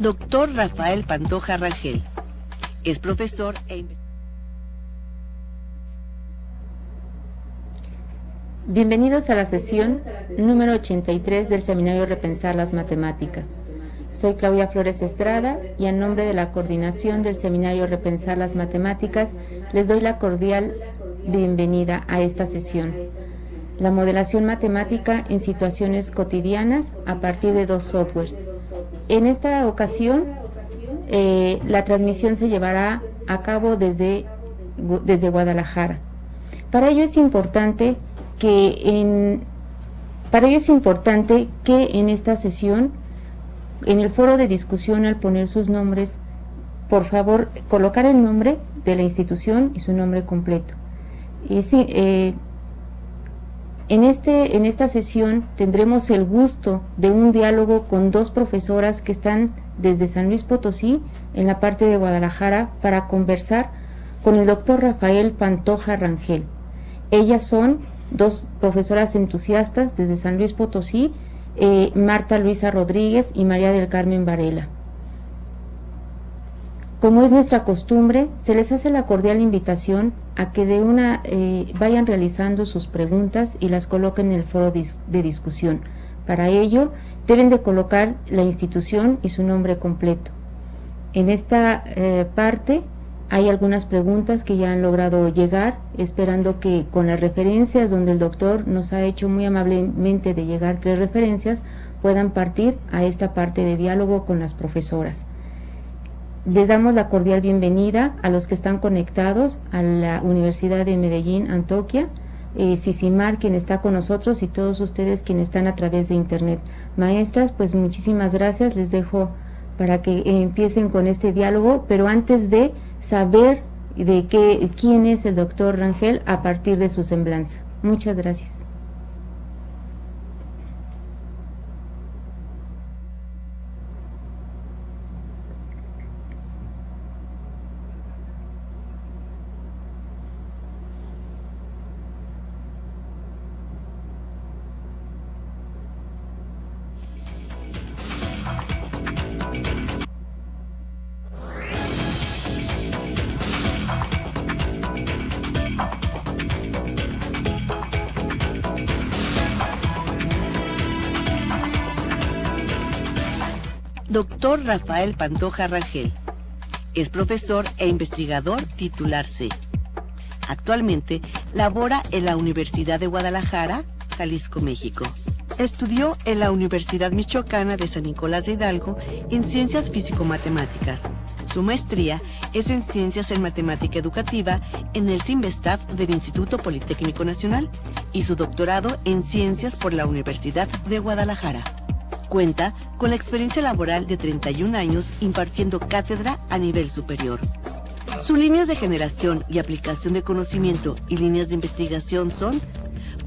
Doctor Rafael Pantoja Rangel. Es profesor e investigador. Bienvenidos a la sesión número 83 del seminario Repensar las Matemáticas. Soy Claudia Flores Estrada y en nombre de la coordinación del seminario Repensar las Matemáticas les doy la cordial bienvenida a esta sesión. La modelación matemática en situaciones cotidianas a partir de dos softwares. En esta ocasión, la transmisión se llevará a cabo desde Guadalajara. Para ello es importante que en esta sesión, en el foro de discusión, al poner sus nombres, por favor, colocar el nombre de la institución y su nombre completo. En esta sesión tendremos el gusto de un diálogo con dos profesoras que están desde San Luis Potosí, en la parte de Guadalajara, para conversar con el doctor Rafael Pantoja Rangel. Ellas son dos profesoras entusiastas desde San Luis Potosí, Marta Luisa Rodríguez y María del Carmen Varela. Como es nuestra costumbre, se les hace la cordial invitación a que vayan realizando sus preguntas y las coloquen en el foro de discusión. Para ello, deben de colocar la institución y su nombre completo. En esta parte hay algunas preguntas que ya han logrado llegar, esperando que con las referencias donde el doctor nos ha hecho muy amablemente de llegar 3 referencias, puedan partir a esta parte de diálogo con las profesoras. Les damos la cordial bienvenida a los que están conectados a la Universidad de Medellín, Antioquia, Sisimar, quien está con nosotros, y todos ustedes quienes están a través de internet. Maestras, pues muchísimas gracias, les dejo para que empiecen con este diálogo, pero antes de saber quién es el doctor Rangel a partir de su semblanza. Muchas gracias. Doctor Rafael Pantoja Rangel. Es profesor e investigador titular C. Actualmente labora en la Universidad de Guadalajara, Jalisco, México. Estudió en la Universidad Michoacana de San Nicolás de Hidalgo en Ciencias Físico-Matemáticas. Su maestría es en Ciencias en Matemática Educativa en el CIMBESTAF del Instituto Politécnico Nacional y su doctorado en Ciencias por la Universidad de Guadalajara. Cuenta con la experiencia laboral de 31 años impartiendo cátedra a nivel superior. Sus líneas de generación y aplicación de conocimiento y líneas de investigación son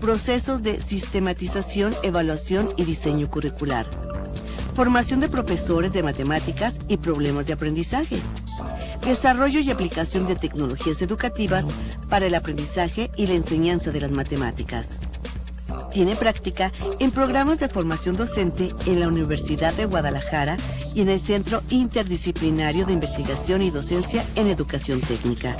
procesos de sistematización, evaluación y diseño curricular, formación de profesores de matemáticas y problemas de aprendizaje, desarrollo y aplicación de tecnologías educativas para el aprendizaje y la enseñanza de las matemáticas. Tiene práctica en programas de formación docente en la Universidad de Guadalajara y en el Centro Interdisciplinario de Investigación y Docencia en Educación Técnica.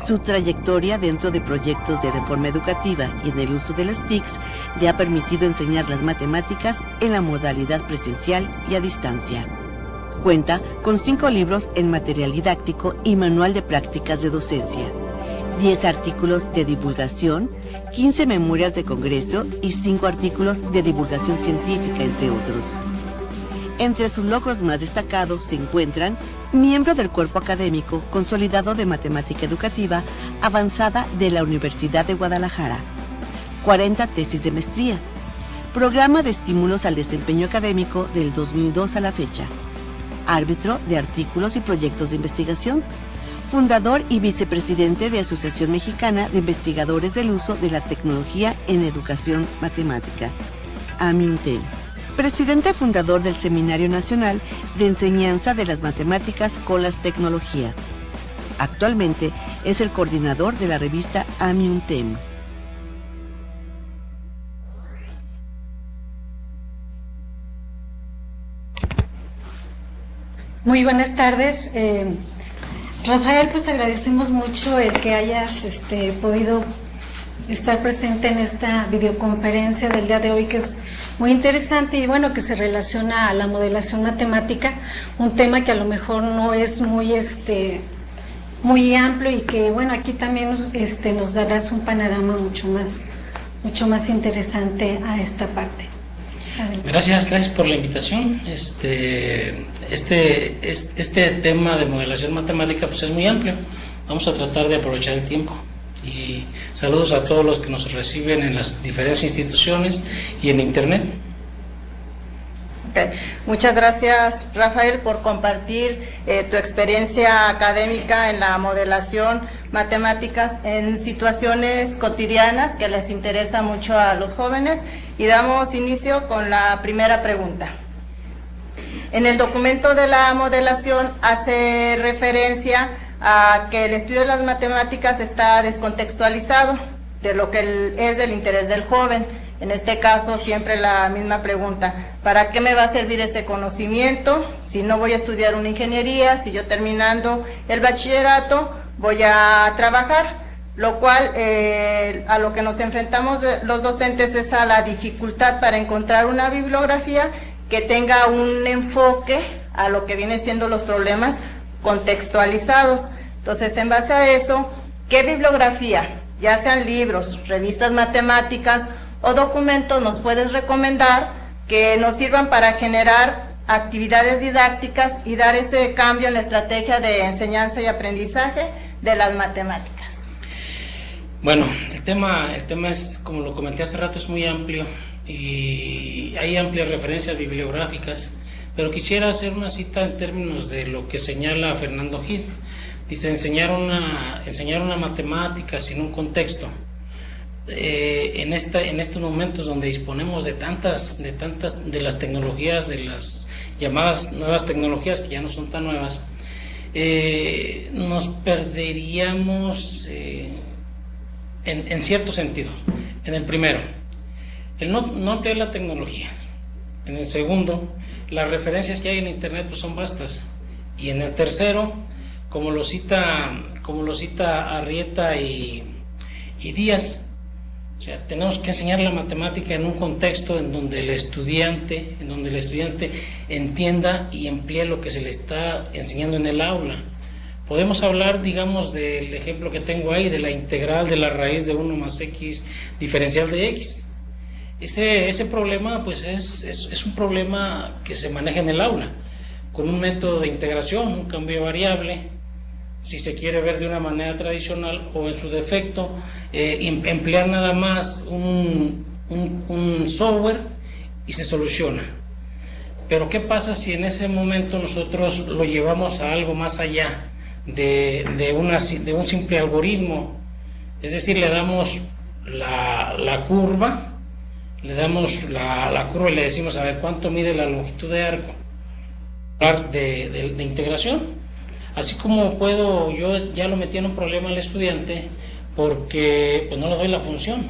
Su trayectoria dentro de proyectos de reforma educativa y en el uso de las TICs le ha permitido enseñar las matemáticas en la modalidad presencial y a distancia. Cuenta con 5 libros en material didáctico y manual de prácticas de docencia, 10 artículos de divulgación, 15 memorias de congreso y 5 artículos de divulgación científica, entre otros. Entre sus logros más destacados se encuentran miembro del cuerpo académico consolidado de matemática educativa avanzada de la Universidad de Guadalajara, 40 tesis de maestría, programa de estímulos al desempeño académico del 2002 a la fecha, árbitro de artículos y proyectos de investigación, fundador y vicepresidente de Asociación Mexicana de Investigadores del Uso de la Tecnología en Educación Matemática, AMIUNTEM. Presidente fundador del Seminario Nacional de Enseñanza de las Matemáticas con las Tecnologías. Actualmente es el coordinador de la revista AMIUNTEM. Muy buenas tardes. Rafael, pues agradecemos mucho el que hayas podido estar presente en esta videoconferencia del día de hoy, que es muy interesante y bueno, que se relaciona a la modelación matemática, un tema que a lo mejor no es muy amplio y que bueno, aquí también nos darás un panorama mucho más interesante a esta parte. Gracias por la invitación. Este tema de modelación matemática pues es muy amplio. Vamos a tratar de aprovechar el tiempo. Y saludos a todos los que nos reciben en las diferentes instituciones y en internet. Okay. Muchas gracias, Rafael, por compartir tu experiencia académica en la modelación matemáticas en situaciones cotidianas que les interesa mucho a los jóvenes. Y damos inicio con la primera pregunta. En el documento de la modelación hace referencia a que el estudio de las matemáticas está descontextualizado de lo que es del interés del joven. En este caso, siempre la misma pregunta: ¿para qué me va a servir ese conocimiento si no voy a estudiar una ingeniería, si yo terminando el bachillerato voy a trabajar? Lo cual, a lo que nos enfrentamos los docentes es a la dificultad para encontrar una bibliografía que tenga un enfoque a lo que viene siendo los problemas contextualizados. Entonces, en base a eso, ¿qué bibliografía, ya sean libros, revistas matemáticas o documentos, nos puedes recomendar que nos sirvan para generar actividades didácticas y dar ese cambio en la estrategia de enseñanza y aprendizaje de las matemáticas? Bueno, el tema es, como lo comenté hace rato, es muy amplio y hay amplias referencias bibliográficas, pero quisiera hacer una cita en términos de lo que señala Fernando Gil. Dice: enseñar una matemática sin un contexto. En estos momentos donde disponemos de las tecnologías, de las llamadas nuevas tecnologías, que ya no son tan nuevas, nos perderíamos en ciertos sentidos. En el primero, el no emplear la tecnología. En el segundo, las referencias que hay en internet pues son vastas. Y en el tercero, como lo cita Arrieta y Díaz, o sea, tenemos que enseñar la matemática en un contexto en donde el estudiante entienda y emplee lo que se le está enseñando en el aula. Podemos hablar, digamos, del ejemplo que tengo ahí, de la integral de la raíz de 1 más x diferencial de x. Ese problema pues es un problema que se maneja en el aula con un método de integración, un cambio de variable, si se quiere ver de una manera tradicional, o en su defecto emplear nada más un software y se soluciona. Pero ¿qué pasa si en ese momento nosotros lo llevamos a algo más allá de un simple algoritmo? Es decir, le damos la curva, y le decimos: a ver, ¿cuánto mide la longitud de arco? De integración. Así como yo ya lo metí en un problema al estudiante porque pues no le doy la función,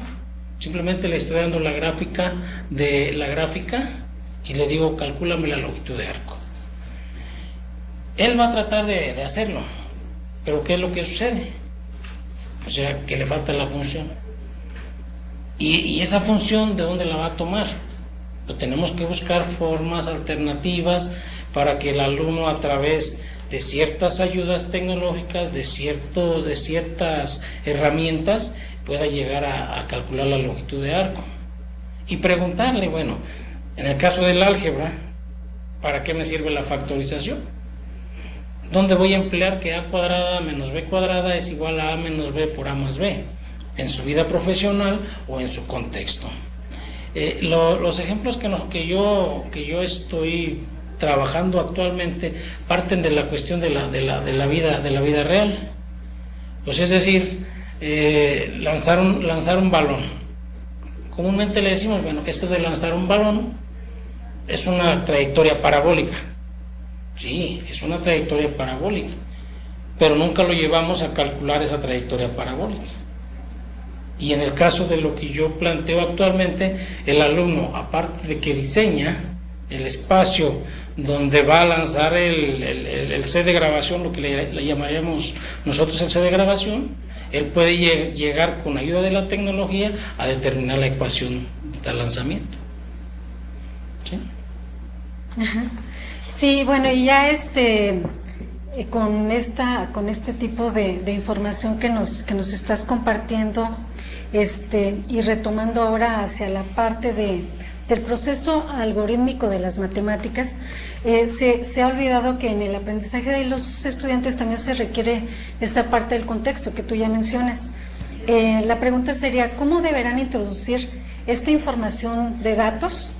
simplemente le estoy dando la gráfica y le digo: calcúlame la longitud de arco. Él va a tratar de hacerlo, pero ¿qué es lo que sucede? O sea, que le falta la función. Y esa función, ¿de dónde la va a tomar? Pues tenemos que buscar formas alternativas para que el alumno, a través de ciertas ayudas tecnológicas, de ciertas herramientas, pueda llegar a calcular la longitud de arco. Y preguntarle, bueno, en el caso del álgebra, ¿para qué me sirve la factorización? ¿Dónde voy a emplear que a cuadrada menos b cuadrada es igual a menos b por a más b? ¿En su vida profesional o en su contexto? Los ejemplos que yo estoy trabajando actualmente parten de la cuestión de la vida real. Pues es decir, lanzar un balón. Comúnmente le decimos, bueno, esto de lanzar un balón es una trayectoria parabólica. Sí, es una trayectoria parabólica, pero nunca lo llevamos a calcular esa trayectoria parabólica. Y en el caso de lo que yo planteo actualmente, el alumno, aparte de que diseña, el espacio donde va a lanzar el set de grabación, lo que le llamaríamos nosotros el set de grabación, él puede llegar con ayuda de la tecnología a determinar la ecuación del lanzamiento. ¿Sí? Ajá. Sí, bueno, y ya con este tipo de información que nos estás compartiendo, y retomando ahora hacia la parte del proceso algorítmico de las matemáticas, se ha olvidado que en el aprendizaje de los estudiantes también se requiere esa parte del contexto que tú ya mencionas. La pregunta sería, ¿cómo deberán introducir esta información de datos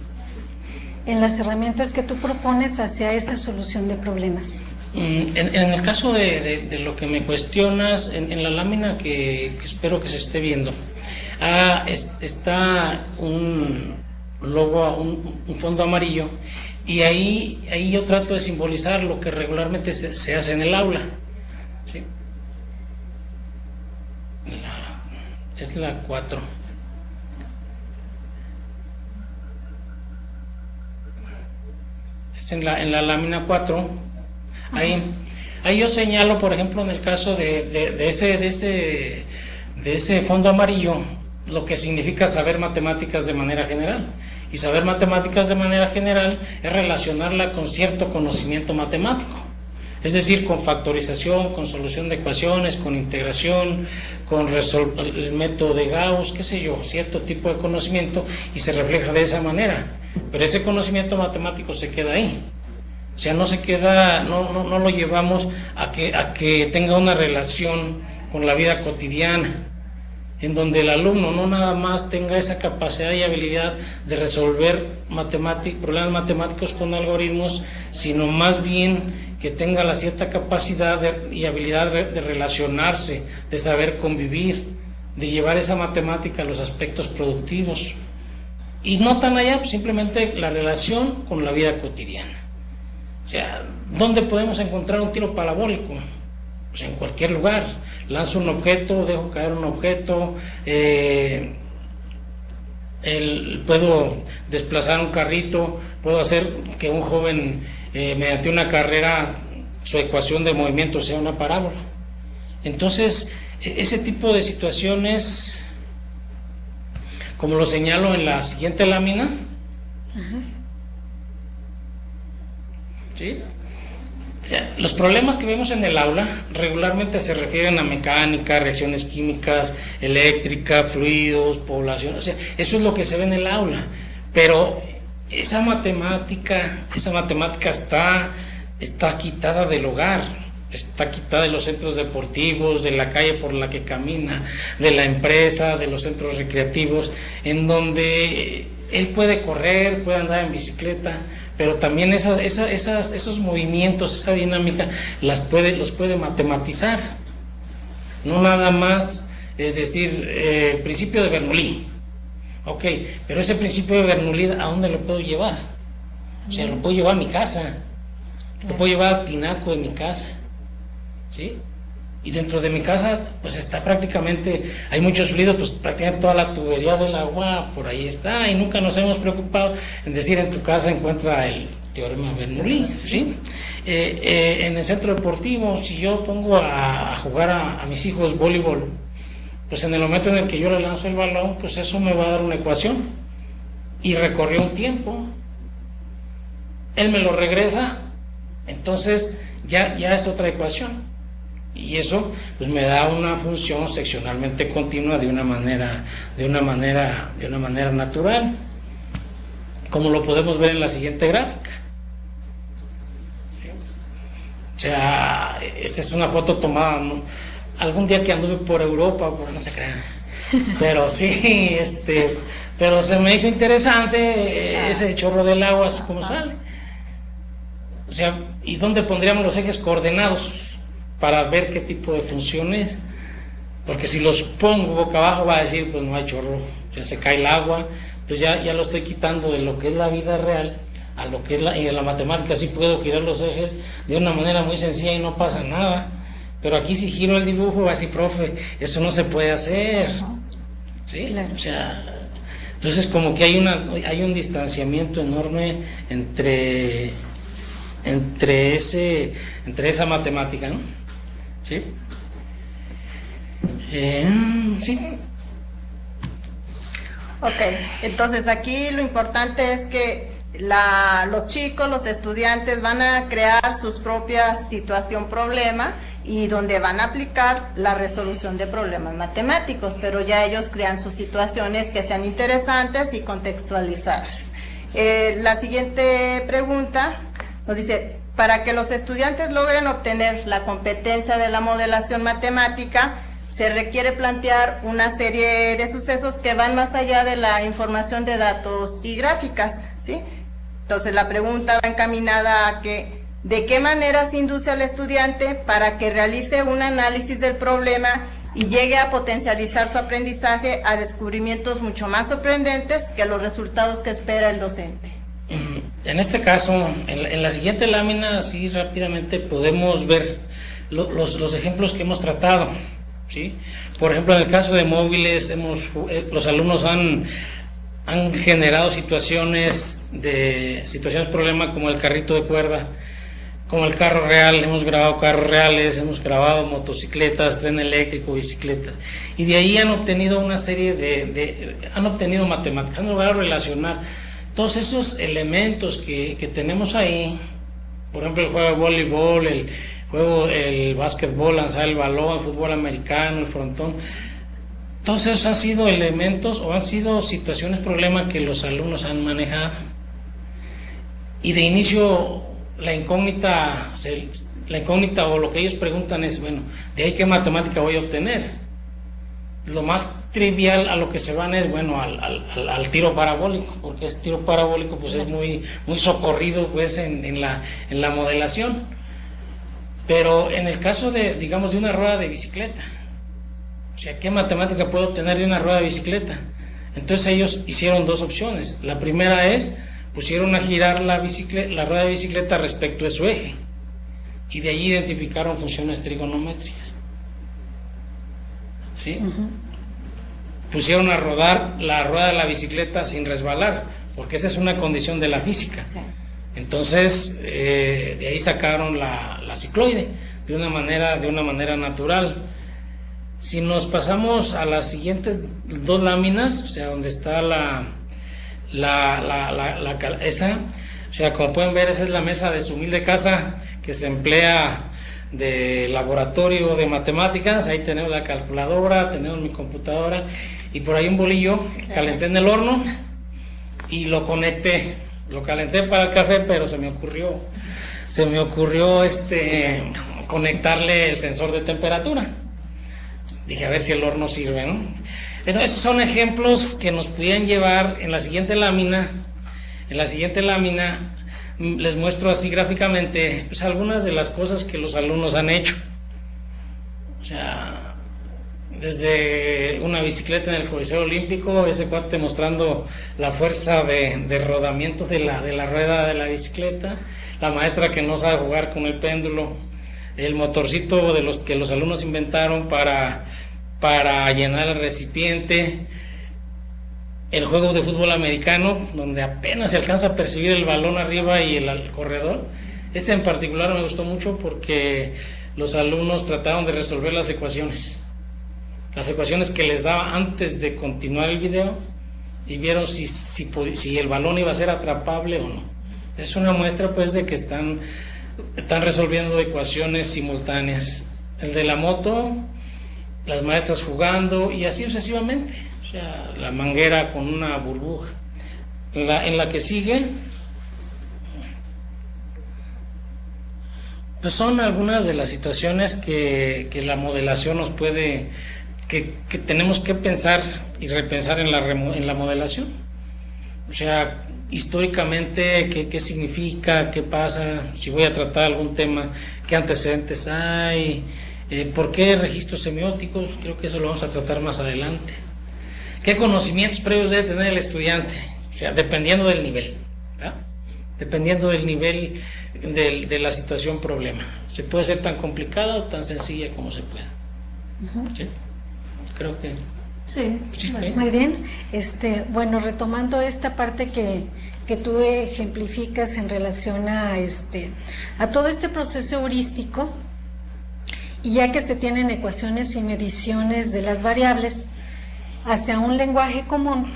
en las herramientas que tú propones hacia esa solución de problemas? En el caso de lo que me cuestionas, en la lámina que espero que se esté viendo, está un logo, un fondo amarillo, y ahí yo trato de simbolizar lo que regularmente se hace en el aula. ¿Sí? Es la 4. Es en la lámina 4. Ahí yo señalo, por ejemplo, en el caso de ese fondo amarillo, lo que significa saber matemáticas de manera general. Y saber matemáticas de manera general es relacionarla con cierto conocimiento matemático. Es decir, con factorización, con solución de ecuaciones, con integración, con el método de Gauss, qué sé yo, cierto tipo de conocimiento, y se refleja de esa manera. Pero ese conocimiento matemático se queda ahí. O sea, no se queda, no lo llevamos a que tenga una relación con la vida cotidiana, en donde el alumno no nada más tenga esa capacidad y habilidad de resolver problemas matemáticos con algoritmos, sino más bien que tenga la cierta capacidad y habilidad de relacionarse, de saber convivir, de llevar esa matemática a los aspectos productivos. Y no tan allá, pues simplemente la relación con la vida cotidiana. O sea, ¿dónde podemos encontrar un tiro parabólico? Pues en cualquier lugar. Lanzo un objeto, dejo caer un objeto, puedo desplazar un carrito, puedo hacer que un joven, mediante una carrera, su ecuación de movimiento sea una parábola. Entonces, ese tipo de situaciones, como lo señalo en la siguiente lámina, ¿sí? O sea, los problemas que vemos en el aula regularmente se refieren a mecánica, reacciones químicas, eléctrica, fluidos, población. O sea, eso es lo que se ve en el aula. Pero esa matemática está quitada del hogar, está quitada de los centros deportivos, de la calle por la que camina, de la empresa, de los centros recreativos, en donde él puede correr, puede andar en bicicleta, pero también esos movimientos, esa dinámica, los puede matematizar. No nada más decir principio de Bernoulli. Ok, pero ese principio de Bernoulli, ¿a dónde lo puedo llevar? O sea, lo puedo llevar a mi casa, lo puedo llevar al tinaco de mi casa, ¿sí? Y dentro de mi casa, pues está prácticamente, hay muchos fluidos, pues prácticamente toda la tubería del agua por ahí está, y nunca nos hemos preocupado en decir en tu casa encuentra el teorema de Bernoulli, ¿sí? En el centro deportivo, si yo pongo a jugar a mis hijos voleibol, pues en el momento en el que yo le lanzo el balón, pues eso me va a dar una ecuación, y recorrió un tiempo, él me lo regresa, entonces ya es otra ecuación. Y eso pues me da una función seccionalmente continua de una manera natural, como lo podemos ver en la siguiente gráfica. O sea, esa es una foto tomada, ¿no? Algún día que anduve por Europa, por no se crean, pero sí, pero se me hizo interesante ese chorro del agua, así como sale. O sea, ¿y dónde pondríamos los ejes coordenados para ver qué tipo de funciones? Porque si los pongo boca abajo va a decir, pues no hay chorro, ya se cae el agua. Entonces ya lo estoy quitando de lo que es la vida real a lo que es y en la matemática sí puedo girar los ejes de una manera muy sencilla y no pasa nada. Pero aquí si giro el dibujo va a decir, profe, eso no se puede hacer. ¿Sí? Claro. O sea, Entonces como que hay un distanciamiento enorme entre esa matemática, ¿no? ¿Sí? Sí. Ok, entonces aquí lo importante es que los chicos, los estudiantes van a crear sus propias situación-problema y donde van a aplicar la resolución de problemas matemáticos, pero ya ellos crean sus situaciones que sean interesantes y contextualizadas. La siguiente pregunta nos dice, para que los estudiantes logren obtener la competencia de la modelación matemática, se requiere plantear una serie de sucesos que van más allá de la información de datos y gráficas, ¿sí? Entonces la pregunta va encaminada a que, ¿de qué manera se induce al estudiante para que realice un análisis del problema y llegue a potencializar su aprendizaje a descubrimientos mucho más sorprendentes que los resultados que espera el docente? En este caso, en la siguiente lámina, así rápidamente podemos ver los ejemplos que hemos tratado, ¿sí? Por ejemplo, en el caso de móviles, los alumnos han generado situaciones problema como el carrito de cuerda, como el carro real. Hemos grabado carros reales, hemos grabado motocicletas, tren eléctrico, bicicletas, y de ahí han obtenido una serie han obtenido matemáticas, han logrado relacionar todos esos elementos que tenemos ahí. Por ejemplo, el juego de voleibol, el básquetbol, lanzar el balón, el fútbol americano, el frontón. Todos esos han sido elementos o han sido situaciones, problema que los alumnos han manejado. Y de inicio la incógnita o lo que ellos preguntan es, bueno, ¿de ahí qué matemática voy a obtener? Lo más trivial a lo que se van es, bueno, al tiro parabólico, porque ese tiro parabólico pues es muy socorrido pues en la modelación. Pero en el caso digamos, de una rueda de bicicleta, o sea, ¿qué matemática puedo obtener de una rueda de bicicleta? Entonces ellos hicieron dos opciones. La primera es, pusieron a girar la rueda de bicicleta respecto a su eje, y de allí identificaron funciones trigonométricas, ¿sí? Pusieron a rodar la rueda de la bicicleta sin resbalar, porque esa es una condición de la física. Sí. Entonces, de ahí sacaron la cicloide de una manera natural. Si nos pasamos a las siguientes dos láminas, o sea, donde está esa, o sea, como pueden ver, esa es la mesa de su humilde casa que se emplea de laboratorio de matemáticas. Ahí tenemos la calculadora, tenemos mi computadora y por ahí un bolillo que calenté en el horno y lo conecté. Lo calenté para el café, pero se me ocurrió conectarle el sensor de temperatura. Dije, a ver si el horno sirve, ¿no? Pero esos son ejemplos que nos podían llevar en la siguiente lámina. En la siguiente lámina les muestro así gráficamente pues algunas de las cosas que los alumnos han hecho. O sea, desde una bicicleta en el Coliseo Olímpico, ese cuate mostrando la fuerza de rodamiento de la rueda de la bicicleta, la maestra que no sabe jugar con el péndulo, el motorcito de los que los alumnos inventaron para llenar el recipiente, el juego de fútbol americano, donde apenas se alcanza a percibir el balón arriba y el corredor. Ese en particular me gustó mucho porque los alumnos trataron de resolver las ecuaciones que les daba antes de continuar el video, y vieron si el balón iba a ser atrapable o no. Es una muestra pues de que están resolviendo ecuaciones simultáneas. El de la moto, las maestras jugando y así sucesivamente. O sea, la manguera con una burbuja. En la que sigue, pues son algunas de las situaciones que la modelación nos puede, que tenemos que pensar y repensar en la modelación. O sea, históricamente, ¿qué significa? ¿Qué pasa? Si voy a tratar algún tema, ¿qué antecedentes hay? ¿Por qué registros semióticos? Creo que eso lo vamos a tratar más adelante. ¿Qué conocimientos previos debe tener el estudiante? O sea, dependiendo del nivel, ¿verdad? Dependiendo del nivel de la situación problema. Se puede ser tan complicada o tan sencilla como se pueda. ¿Sí? Creo que... Sí, Sí, muy bien. Bueno, retomando esta parte que tú ejemplificas en relación a todo este proceso heurístico, y ya que se tienen ecuaciones y mediciones de las variables hacia un lenguaje común,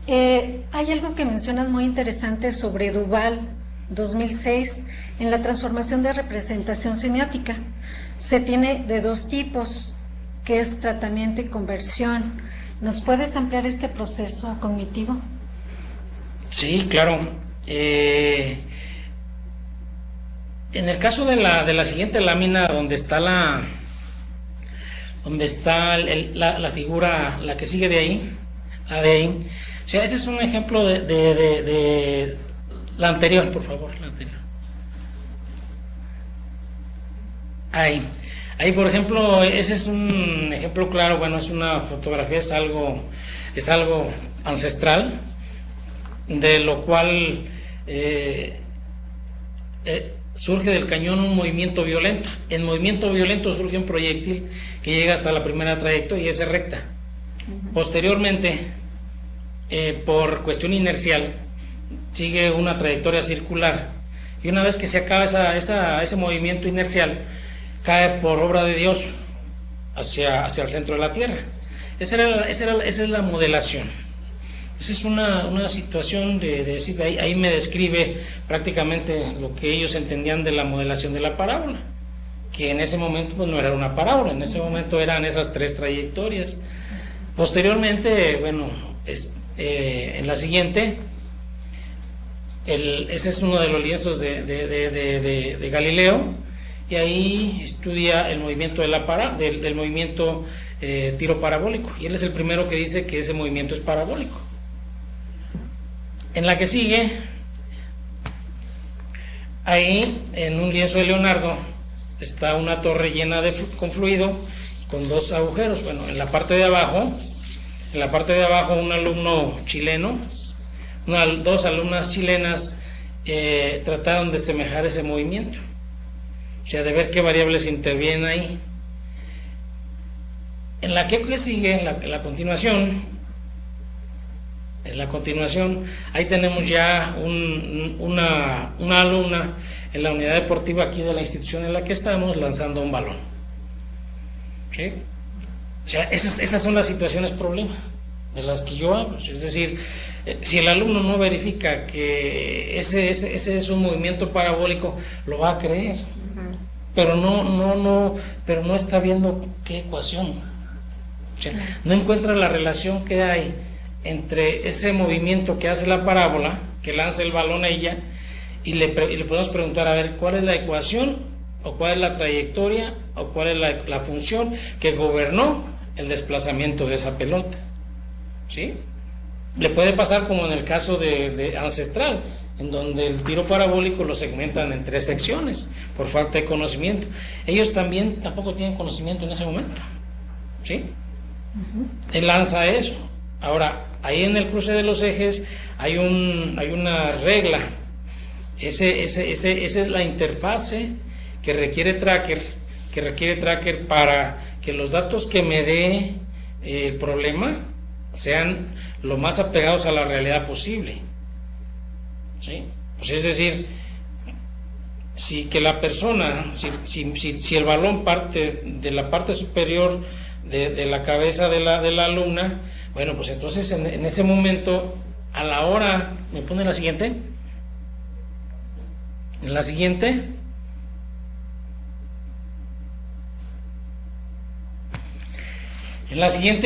hay algo que mencionas muy interesante sobre Duval 2006 en la transformación de representación semiótica. Se tiene de dos tipos, que es tratamiento y conversión. ¿Nos puedes ampliar este proceso cognitivo? Sí, claro. En el caso de la siguiente lámina, donde está la figura, la que sigue de ahí, la de ahí, o sea, ese es un ejemplo de la anterior, por favor, la anterior. Ahí, por ejemplo, ese es un ejemplo claro. Bueno, es una fotografía, es algo ancestral, de lo cual surge del cañón un movimiento violento. En movimiento violento surge un proyectil que llega hasta la primera trayectoria y es recta. Posteriormente, por cuestión inercial, sigue una trayectoria circular, y una vez que se acaba ese movimiento inercial, cae por obra de Dios hacia el centro de la Tierra. Esa es la modelación. Esa es una situación de decir, ahí me describe prácticamente lo que ellos entendían de la modelación de la parábola, que en ese momento pues no era una parábola, en ese momento eran esas tres trayectorias. Posteriormente, bueno, en la siguiente, ese es uno de los lienzos de Galileo, y ahí estudia el movimiento del movimiento tiro parabólico, y él es el primero que dice que ese movimiento es parabólico. En la que sigue, ahí en un lienzo de Leonardo está una torre llena con fluido con dos agujeros. Bueno, en la parte de abajo un alumno chileno, dos alumnas chilenas trataron de semejar ese movimiento, o sea, de ver qué variables intervienen ahí. En la que sigue, en la continuación, ahí tenemos ya una alumna en la unidad deportiva aquí de la institución en la que estamos, lanzando un balón. ¿Sí? O sea, esas son las situaciones problema de las que yo hablo. Es decir, si el alumno no verifica que ese es un movimiento parabólico, lo va a creer, pero no está viendo qué ecuación. O sea, no encuentra la relación que hay entre ese movimiento que hace la parábola, que lanza el balón a ella, y le podemos preguntar, a ver, ¿cuál es la ecuación, o cuál es la trayectoria, o cuál es la función que gobernó el desplazamiento de esa pelota? ¿Sí? Le puede pasar como en el caso de ancestral, en donde el tiro parabólico lo segmentan en 3 secciones por falta de conocimiento. Ellos tampoco tienen conocimiento en ese momento. ¿Sí? Él lanza eso. Ahora, ahí en el cruce de los ejes hay una regla. Esa es la interfase que requiere tracker para que los datos que me dé el problema sean lo más apegados a la realidad posible. ¿Sí? Pues es decir, si que la persona, si el balón parte de la parte superior de la cabeza de la alumna, bueno, pues entonces en ese momento, a la hora, ¿me pone la siguiente? En la siguiente,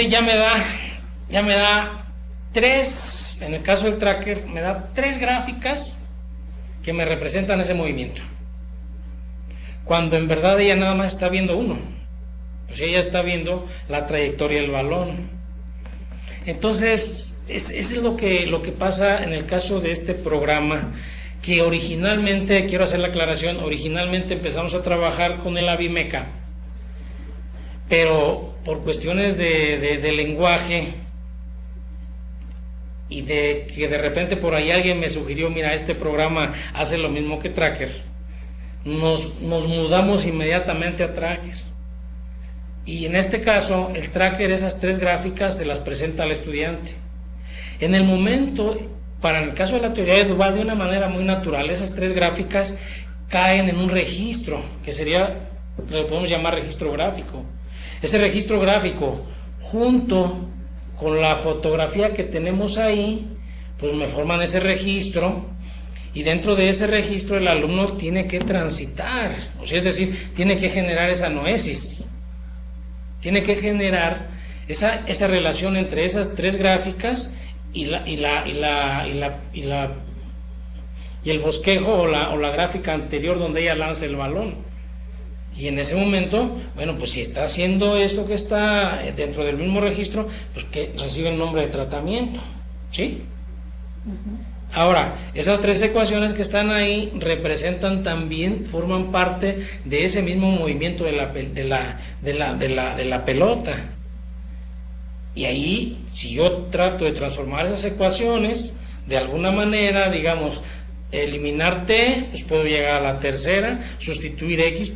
ya me da 3, en el caso del tracker, me da 3 gráficas que me representan ese movimiento, cuando en verdad ella nada más está viendo uno. O sea, ella está viendo la trayectoria del balón. Entonces, eso es lo que pasa en el caso de este programa, que originalmente, quiero hacer la aclaración, originalmente empezamos a trabajar con el Avimeca, pero por cuestiones de lenguaje, y de que de repente por ahí alguien me sugirió, mira, este programa hace lo mismo que Tracker, nos mudamos inmediatamente a Tracker. Y en este caso, el tracker, esas 3 gráficas se las presenta al estudiante. En el momento, para el caso de la teoría de Duval, de una manera muy natural, esas 3 gráficas caen en un registro, que sería, lo podemos llamar registro gráfico. Ese registro gráfico, junto con la fotografía que tenemos ahí, pues me forman ese registro, y dentro de ese registro el alumno tiene que transitar, o sea, es decir, tiene que generar esa noesis, tiene que generar esa relación entre esas 3 gráficas y el bosquejo o la gráfica anterior donde ella lanza el balón. Y en ese momento, bueno, pues si está haciendo esto que está dentro del mismo registro, pues que recibe el nombre de tratamiento, ¿sí? Ahora, esas 3 ecuaciones que están ahí representan también, forman parte de ese mismo movimiento de la pelota. Y ahí, si yo trato de transformar esas ecuaciones, de alguna manera, digamos, eliminar t, pues puedo llegar a la tercera, sustituir x,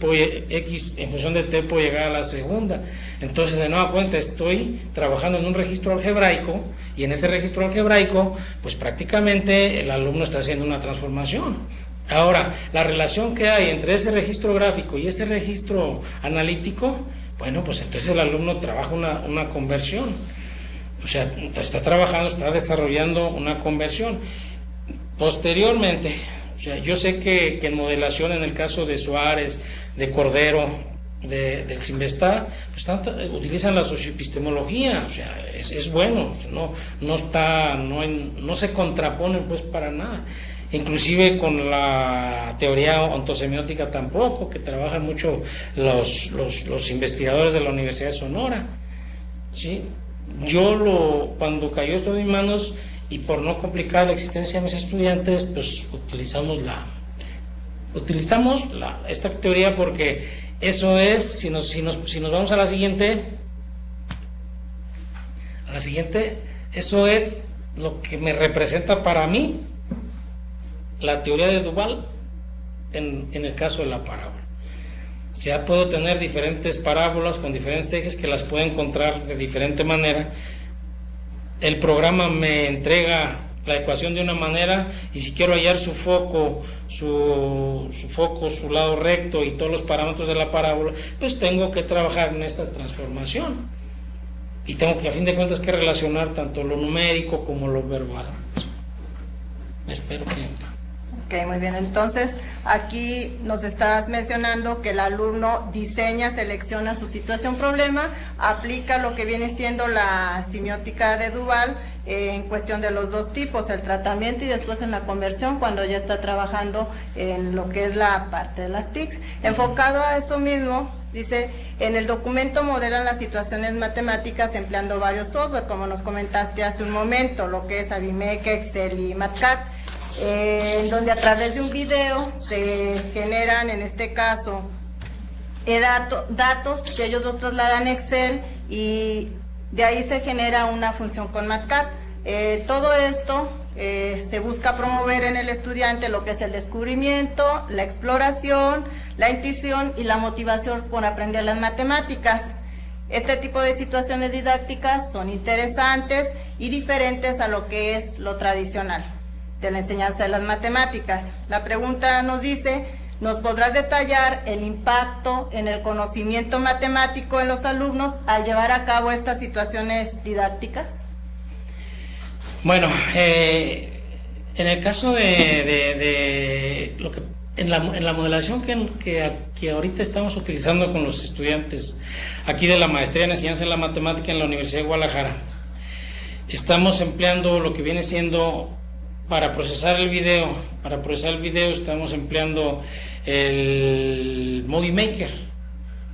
x en función de t puedo llegar a la segunda. Entonces, de nueva cuenta, estoy trabajando en un registro algebraico, y en ese registro algebraico, pues prácticamente el alumno está haciendo una transformación. Ahora, la relación que hay entre ese registro gráfico y ese registro analítico, bueno, pues entonces el alumno trabaja una conversión, o sea, está trabajando, está desarrollando una conversión. Posteriormente, o sea, yo sé que en modelación, en el caso de Suárez, de Cordero, del Simvestá, pues utilizan la socioepistemología, o sea, es bueno, o sea, no se contraponen pues para nada. Inclusive con la teoría ontosemiótica tampoco, que trabajan mucho los investigadores de la Universidad de Sonora, ¿sí? Cuando cayó esto en mis manos, y por no complicar la existencia de mis estudiantes, pues utilizamos esta teoría, porque eso es, si nos vamos a la siguiente, eso es lo que me representa para mí la teoría de Duval en el caso de la parábola. O sea, puedo tener diferentes parábolas con diferentes ejes que las puedo encontrar de diferente manera. El programa me entrega la ecuación de una manera, y si quiero hallar su foco, su lado recto y todos los parámetros de la parábola, pues tengo que trabajar en esta transformación, y tengo que, a fin de cuentas, que relacionar tanto lo numérico como lo verbal. Espero que... Ok, muy bien. Entonces, aquí nos estás mencionando que el alumno diseña, selecciona su situación problema, aplica lo que viene siendo la semiótica de Duval en cuestión de los 2 tipos, el tratamiento y después en la conversión, cuando ya está trabajando en lo que es la parte de las TICs. Enfocado a eso mismo, dice, en el documento modelan las situaciones matemáticas empleando varios software, como nos comentaste hace un momento, lo que es Abimeca, Excel y MatCat, en donde a través de un video se generan, en este caso, datos que ellos los trasladan a Excel, y de ahí se genera una función con MatCat. Todo esto se busca promover en el estudiante lo que es el descubrimiento, la exploración, la intuición y la motivación por aprender las matemáticas. Este tipo de situaciones didácticas son interesantes y diferentes a lo que es lo tradicional de la enseñanza de las matemáticas. La pregunta nos dice, ¿nos podrás detallar el impacto en el conocimiento matemático en los alumnos al llevar a cabo estas situaciones didácticas? Bueno, en el caso de lo que en la modelación que ahorita estamos utilizando con los estudiantes aquí de la maestría en enseñanza de la matemática en la Universidad de Guadalajara, estamos empleando lo que viene siendo, para procesar el video estamos empleando el Movie Maker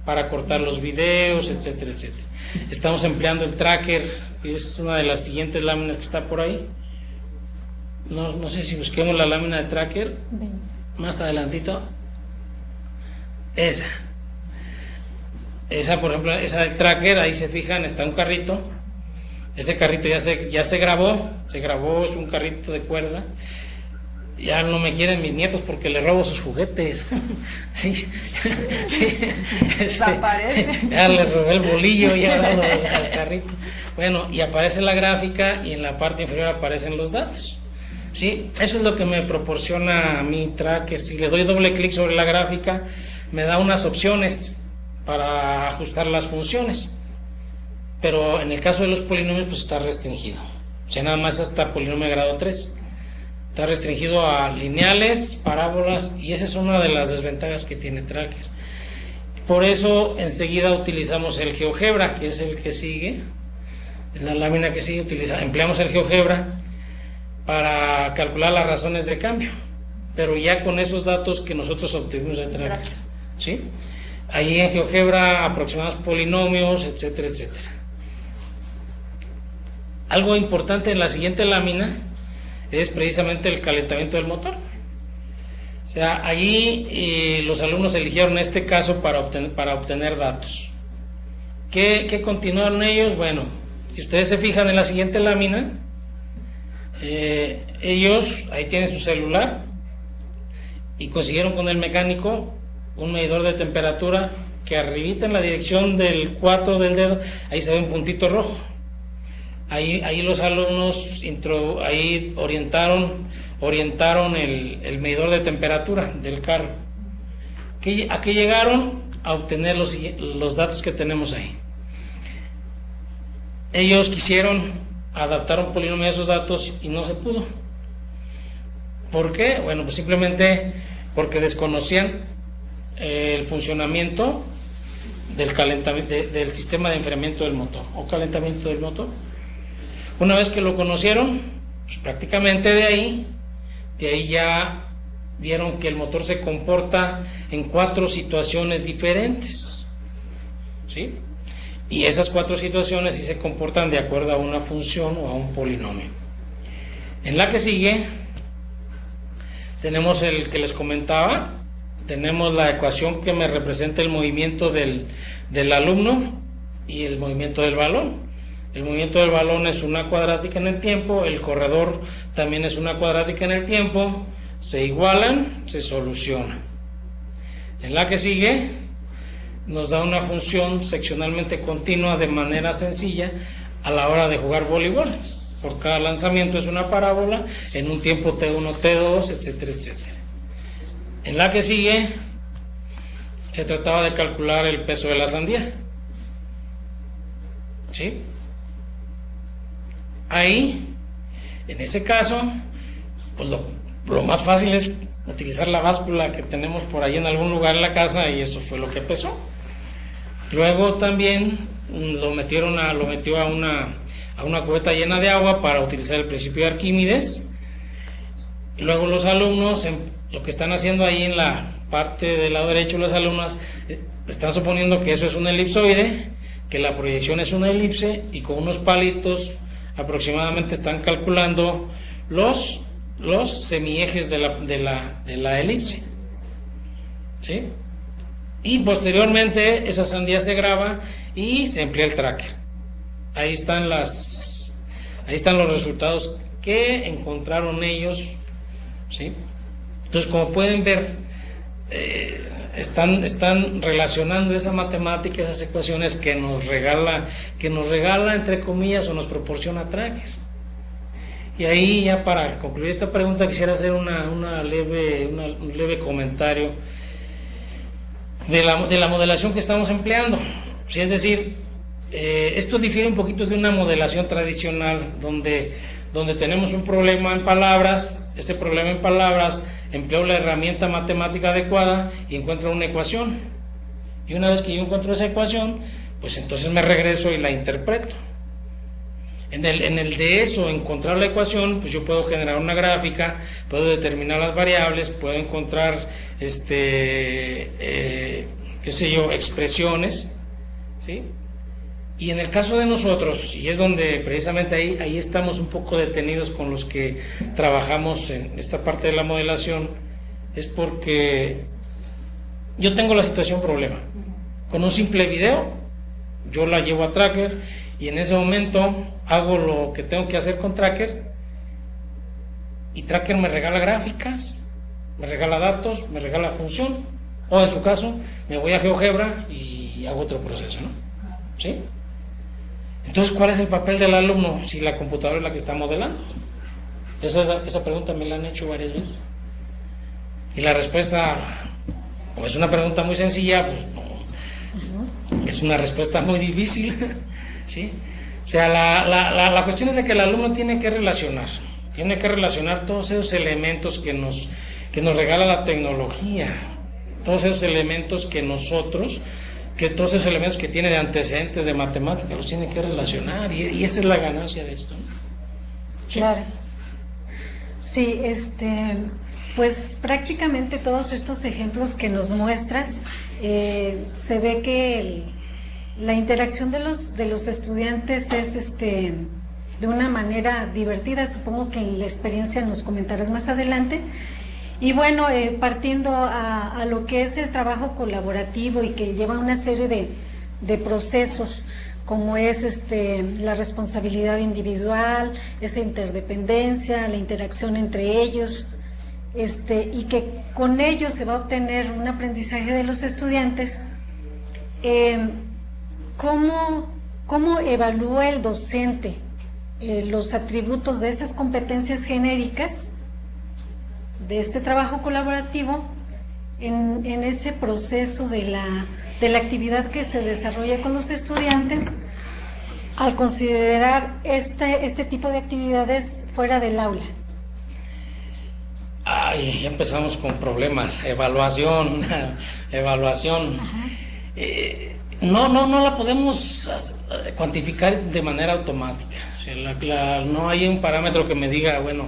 para cortar los videos, etcétera, etcétera. Estamos empleando el tracker, que es una de las siguientes láminas que está por ahí. No sé si busquemos la lámina de tracker más adelantito. Esa, por ejemplo, esa del tracker, ahí se fijan, está un carrito. Ese carrito ya se grabó, es un carrito de cuerda, ya no me quieren mis nietos porque les robo sus juguetes. Sí, sí, Desaparece. ya les robé el bolillo, ya dado al carrito. Bueno, y aparece la gráfica y en la parte inferior aparecen los datos. Sí, eso es lo que me proporciona a mi tracker. Si le doy doble clic sobre la gráfica, me da unas opciones para ajustar las funciones. Pero en el caso de los polinomios, pues está restringido. O sea, nada más hasta polinomio de grado 3. Está restringido a lineales, parábolas, y esa es una de las desventajas que tiene Tracker. Por eso enseguida utilizamos el GeoGebra, que es el que sigue, es la lámina que sigue, empleamos el GeoGebra para calcular las razones de cambio, pero ya con esos datos que nosotros obtuvimos de Tracker, ¿sí? Ahí en GeoGebra aproximamos polinomios, etcétera, etcétera. Algo importante en la siguiente lámina es precisamente el calentamiento del motor. O sea, ahí los alumnos eligieron este caso para obtener datos. ¿Qué continuaron ellos? Bueno, si ustedes se fijan en la siguiente lámina, ellos ahí tienen su celular y consiguieron con el mecánico un medidor de temperatura que arribita en la dirección del 4 del dedo, ahí se ve un puntito rojo. Ahí los alumnos ahí orientaron el medidor de temperatura del carro. ¿A qué llegaron? A obtener los datos que tenemos ahí. Ellos quisieron adaptar un polinomio a esos datos y no se pudo. ¿Por qué? Bueno, pues simplemente porque desconocían el funcionamiento del calentamiento del sistema de enfriamiento del motor o calentamiento del motor. Una vez que lo conocieron, pues prácticamente de ahí ya vieron que el motor se comporta en 4 situaciones diferentes, ¿sí? Y esas 4 situaciones sí se comportan de acuerdo a una función o a un polinomio. En la que sigue tenemos el que les comentaba, tenemos la ecuación que me representa el movimiento del alumno y el movimiento del balón. El movimiento del balón es una cuadrática en el tiempo, el corredor también es una cuadrática en el tiempo, se igualan, se soluciona. En la que sigue nos da una función seccionalmente continua de manera sencilla a la hora de jugar voleibol. Por cada lanzamiento es una parábola en un tiempo T1, T2, etcétera, etcétera. En la que sigue se trataba de calcular el peso de la sandía, ¿sí? Ahí, en ese caso, pues lo más fácil es utilizar la báscula que tenemos por ahí en algún lugar en la casa, y eso fue lo que pesó. Luego también lo metió a una cubeta llena de agua para utilizar el principio de Arquímedes. Y luego los alumnos, lo que están haciendo ahí en la parte del lado derecho, los alumnos están suponiendo que eso es un elipsoide, que la proyección es una elipse, y con unos palitos aproximadamente están calculando los semiejes de la elipse, ¿sí? Y posteriormente esa sandía se graba y se emplea el tracker. Ahí están los resultados que encontraron ellos, ¿sí? Entonces, como pueden ver, están relacionando esa matemática, esas ecuaciones que nos regala entre comillas, o nos proporciona Tracker. Y ahí, ya para concluir esta pregunta, quisiera hacer un leve comentario de la modelación que estamos empleando. Sí, es decir, esto difiere un poquito de una modelación tradicional donde tenemos un problema en palabras. Ese problema en palabras empleo la herramienta matemática adecuada y encuentro una ecuación, y una vez que yo encuentro esa ecuación, pues entonces me regreso y la interpreto. En el de eso, encontrar la ecuación, pues yo puedo generar una gráfica, puedo determinar las variables, puedo encontrar expresiones, ¿sí? Y en el caso de nosotros, y es donde precisamente ahí estamos un poco detenidos con los que trabajamos en esta parte de la modelación, es porque yo tengo la situación problema. Con un simple video, yo la llevo a Tracker, y en ese momento hago lo que tengo que hacer con Tracker, y Tracker me regala gráficas, me regala datos, me regala función, o en su caso me voy a GeoGebra y hago otro proceso, ¿no? ¿Sí? Entonces, ¿cuál es el papel del alumno si la computadora es la que está modelando? Esa pregunta me la han hecho varias veces. Y la respuesta, como es una pregunta muy sencilla, pues no, es una respuesta muy difícil, ¿sí? O sea, la cuestión es de que el alumno tiene que relacionar todos esos elementos que nos regala la tecnología, todos esos elementos todos esos elementos que tiene de antecedentes de matemáticas, los tiene que relacionar, y esa es la ganancia de esto, ¿no? ¿Sí? Claro. Sí, pues prácticamente todos estos ejemplos que nos muestras, se ve que la interacción de los estudiantes es de una manera divertida. Supongo que en la experiencia nos comentarás más adelante. Y bueno, partiendo a lo que es el trabajo colaborativo y que lleva una serie de procesos, como es la responsabilidad individual, esa interdependencia, la interacción entre ellos, y que con ello se va a obtener un aprendizaje de los estudiantes. ¿Cómo evalúa el docente los atributos de esas competencias genéricas de este trabajo colaborativo en ese proceso de la actividad que se desarrolla con los estudiantes, al considerar este tipo de actividades fuera del aula? Ay, ya empezamos con problemas. Evaluación. No la podemos cuantificar de manera automática. O sea, no hay un parámetro que me diga, bueno,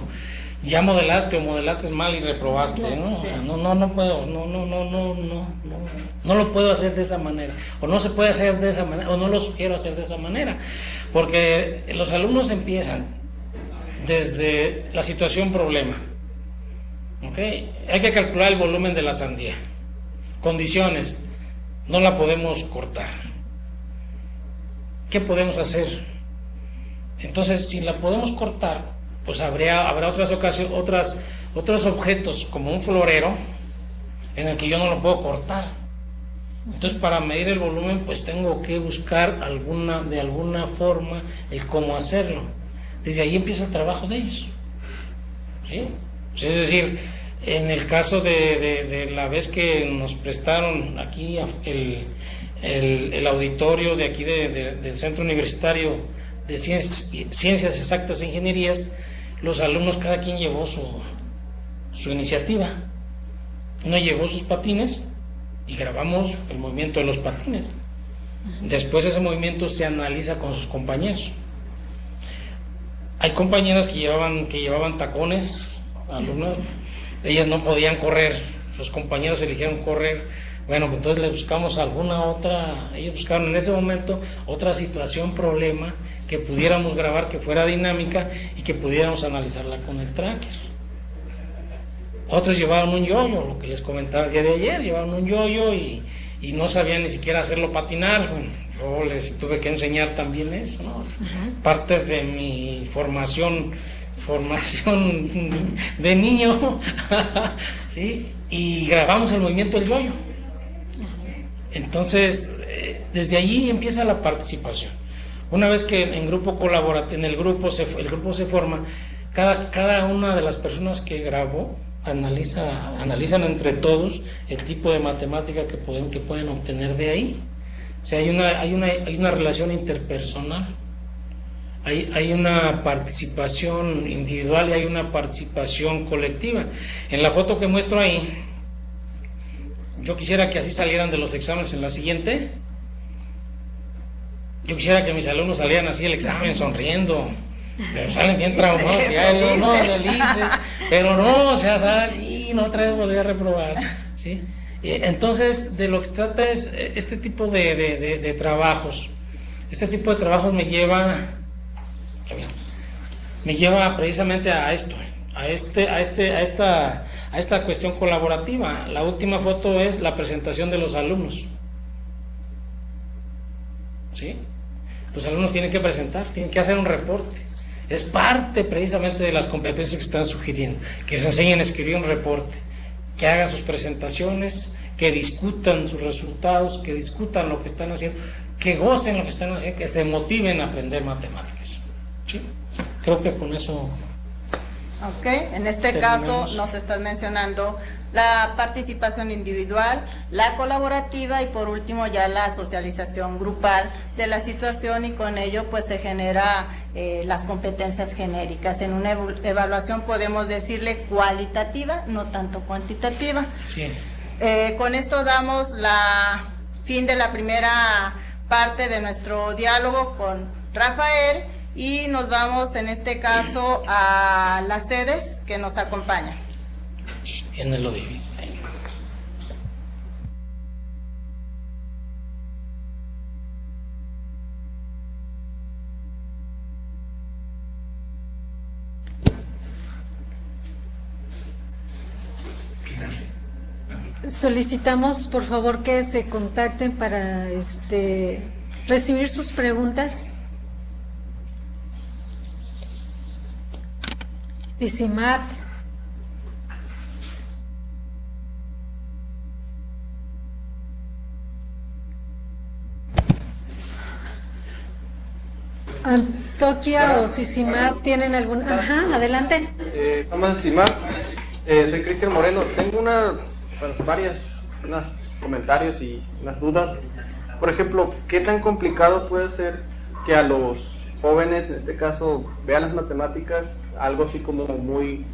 ya modelaste o modelaste mal y reprobaste, ¿no? O sea, no puedo, no lo puedo hacer de esa manera, o no se puede hacer de esa manera, o no lo quiero hacer de esa manera, porque los alumnos empiezan desde la situación problema, ¿ok? Hay que calcular el volumen de la sandía, condiciones, no la podemos cortar. ¿Qué podemos hacer? Entonces, si la podemos cortar, pues habrá otras ocasiones, otros objetos como un florero en el que yo no lo puedo cortar. Entonces, para medir el volumen, pues tengo que buscar de alguna forma el cómo hacerlo. Desde ahí empieza el trabajo de ellos, ¿sí? Pues es decir, en el caso de la vez que nos prestaron aquí el auditorio de aquí del Centro Universitario de Ciencias Exactas e Ingenierías, los alumnos cada quien llevó su iniciativa. Uno llevó sus patines y grabamos el movimiento de los patines. Después ese movimiento se analiza con sus compañeros. Hay compañeras que llevaban tacones, alumnas, ellas no podían correr, sus compañeros eligieron correr. Bueno, entonces le buscamos ellos buscaron en ese momento otra situación, problema, que pudiéramos grabar, que fuera dinámica y que pudiéramos analizarla con el tracker. Otros llevaron un yoyo, lo que les comentaba el día de ayer, llevaron un yoyo y no sabían ni siquiera hacerlo patinar. Bueno, yo les tuve que enseñar también eso, ¿no? Parte de mi formación de niño, ¿sí? Y grabamos el movimiento del yoyo. Entonces, desde allí empieza la participación. Una vez que el grupo se forma, cada una de las personas que grabó analizan entre todos el tipo de matemática que pueden obtener de ahí. O sea, hay una relación interpersonal, hay una participación individual y hay una participación colectiva. En la foto que muestro ahí, yo quisiera que así salieran de los exámenes en la siguiente. Yo quisiera que mis alumnos salieran así del examen sonriendo, pero salen bien traumados, no felices, pero no, o sea, salen y no otra vez volví a reprobar, ¿sí? Entonces, de lo que se trata es este tipo de trabajos. Este tipo de trabajos me lleva precisamente a esto, a esta cuestión colaborativa. La última foto es la presentación de los alumnos, ¿sí? Los alumnos tienen que presentar, tienen que hacer un reporte. Es parte precisamente de las competencias que están sugiriendo, que se enseñen a escribir un reporte, que hagan sus presentaciones, que discutan sus resultados, que discutan lo que están haciendo, que gocen lo que están haciendo, que se motiven a aprender matemáticas. ¿Sí? Creo que con eso... Ok, en este caso nos estás mencionando la participación individual, la colaborativa y por último ya la socialización grupal de la situación, y con ello pues se genera las competencias genéricas. En una evaluación podemos decirle cualitativa, no tanto cuantitativa. Sí. Con esto damos la fin de la primera parte de nuestro diálogo con Rafael. Y nos vamos en este caso a las sedes que nos acompañan. Viene lo difícil. Solicitamos por favor que se contacten para recibir sus preguntas. Sisimat. Antoquia o Sisimat, ¿tienen algún? Ajá, adelante. Vamos a Sisimat. Soy Cristian Moreno. Tengo unos comentarios y unas dudas. Por ejemplo, ¿qué tan complicado puede ser que a los jóvenes, en este caso, vean las matemáticas algo así como muy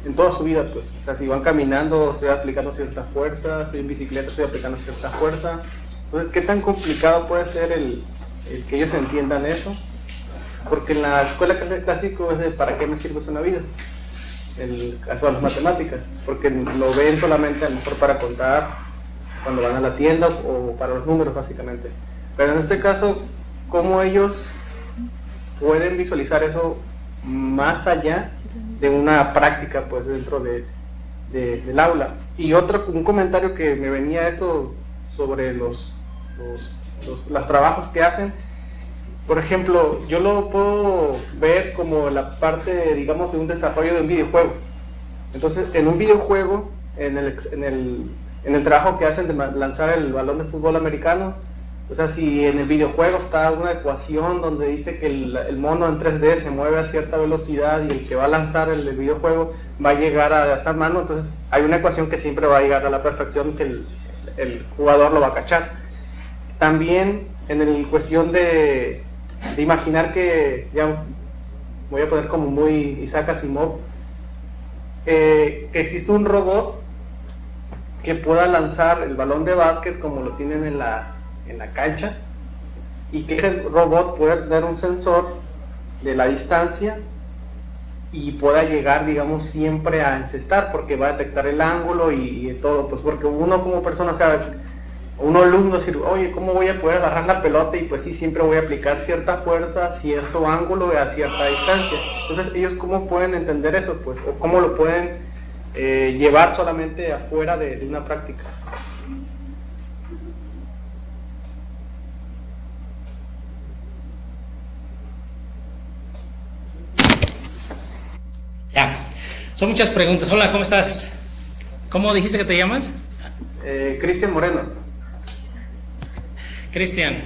en toda su vida? Pues, o sea, si van caminando, estoy aplicando cierta fuerza, estoy en bicicleta, estoy aplicando cierta fuerza. Entonces, ¿qué tan complicado puede ser el que ellos entiendan eso? Porque en la escuela clásica es de ¿para qué me sirve eso en la vida? El caso de las matemáticas, porque lo ven solamente a lo mejor para contar cuando van a la tienda o para los números básicamente. Pero en este caso, ¿cómo ellos pueden visualizar eso más allá de una práctica pues dentro del aula? Y un comentario que me venía esto sobre los trabajos que hacen. Por ejemplo, yo lo puedo ver como la parte, digamos, de un desarrollo de un videojuego. Entonces, en un videojuego, en el trabajo que hacen de lanzar el balón de fútbol americano, o sea, si en el videojuego está una ecuación donde dice que el mono en 3D se mueve a cierta velocidad y el que va a lanzar el videojuego va a llegar a esa mano, entonces hay una ecuación que siempre va a llegar a la perfección, que el jugador lo va a cachar. También en el cuestión de imaginar que, ya voy a poner como muy Isaac Asimov, que existe un robot que pueda lanzar el balón de básquet como lo tienen en la cancha, y que ese robot pueda tener un sensor de la distancia y pueda llegar, digamos, siempre a encestar, porque va a detectar el ángulo y todo, pues porque uno como persona, o sea, un alumno decir, oye, ¿cómo voy a poder agarrar la pelota? Y pues sí, siempre voy a aplicar cierta fuerza, cierto ángulo a cierta distancia. Entonces, ¿ellos cómo pueden entender eso? Pues, o cómo lo pueden llevar solamente afuera de una práctica. Ya, son muchas preguntas. Hola, ¿cómo estás? ¿Cómo dijiste que te llamas? Cristian Moreno. Cristian,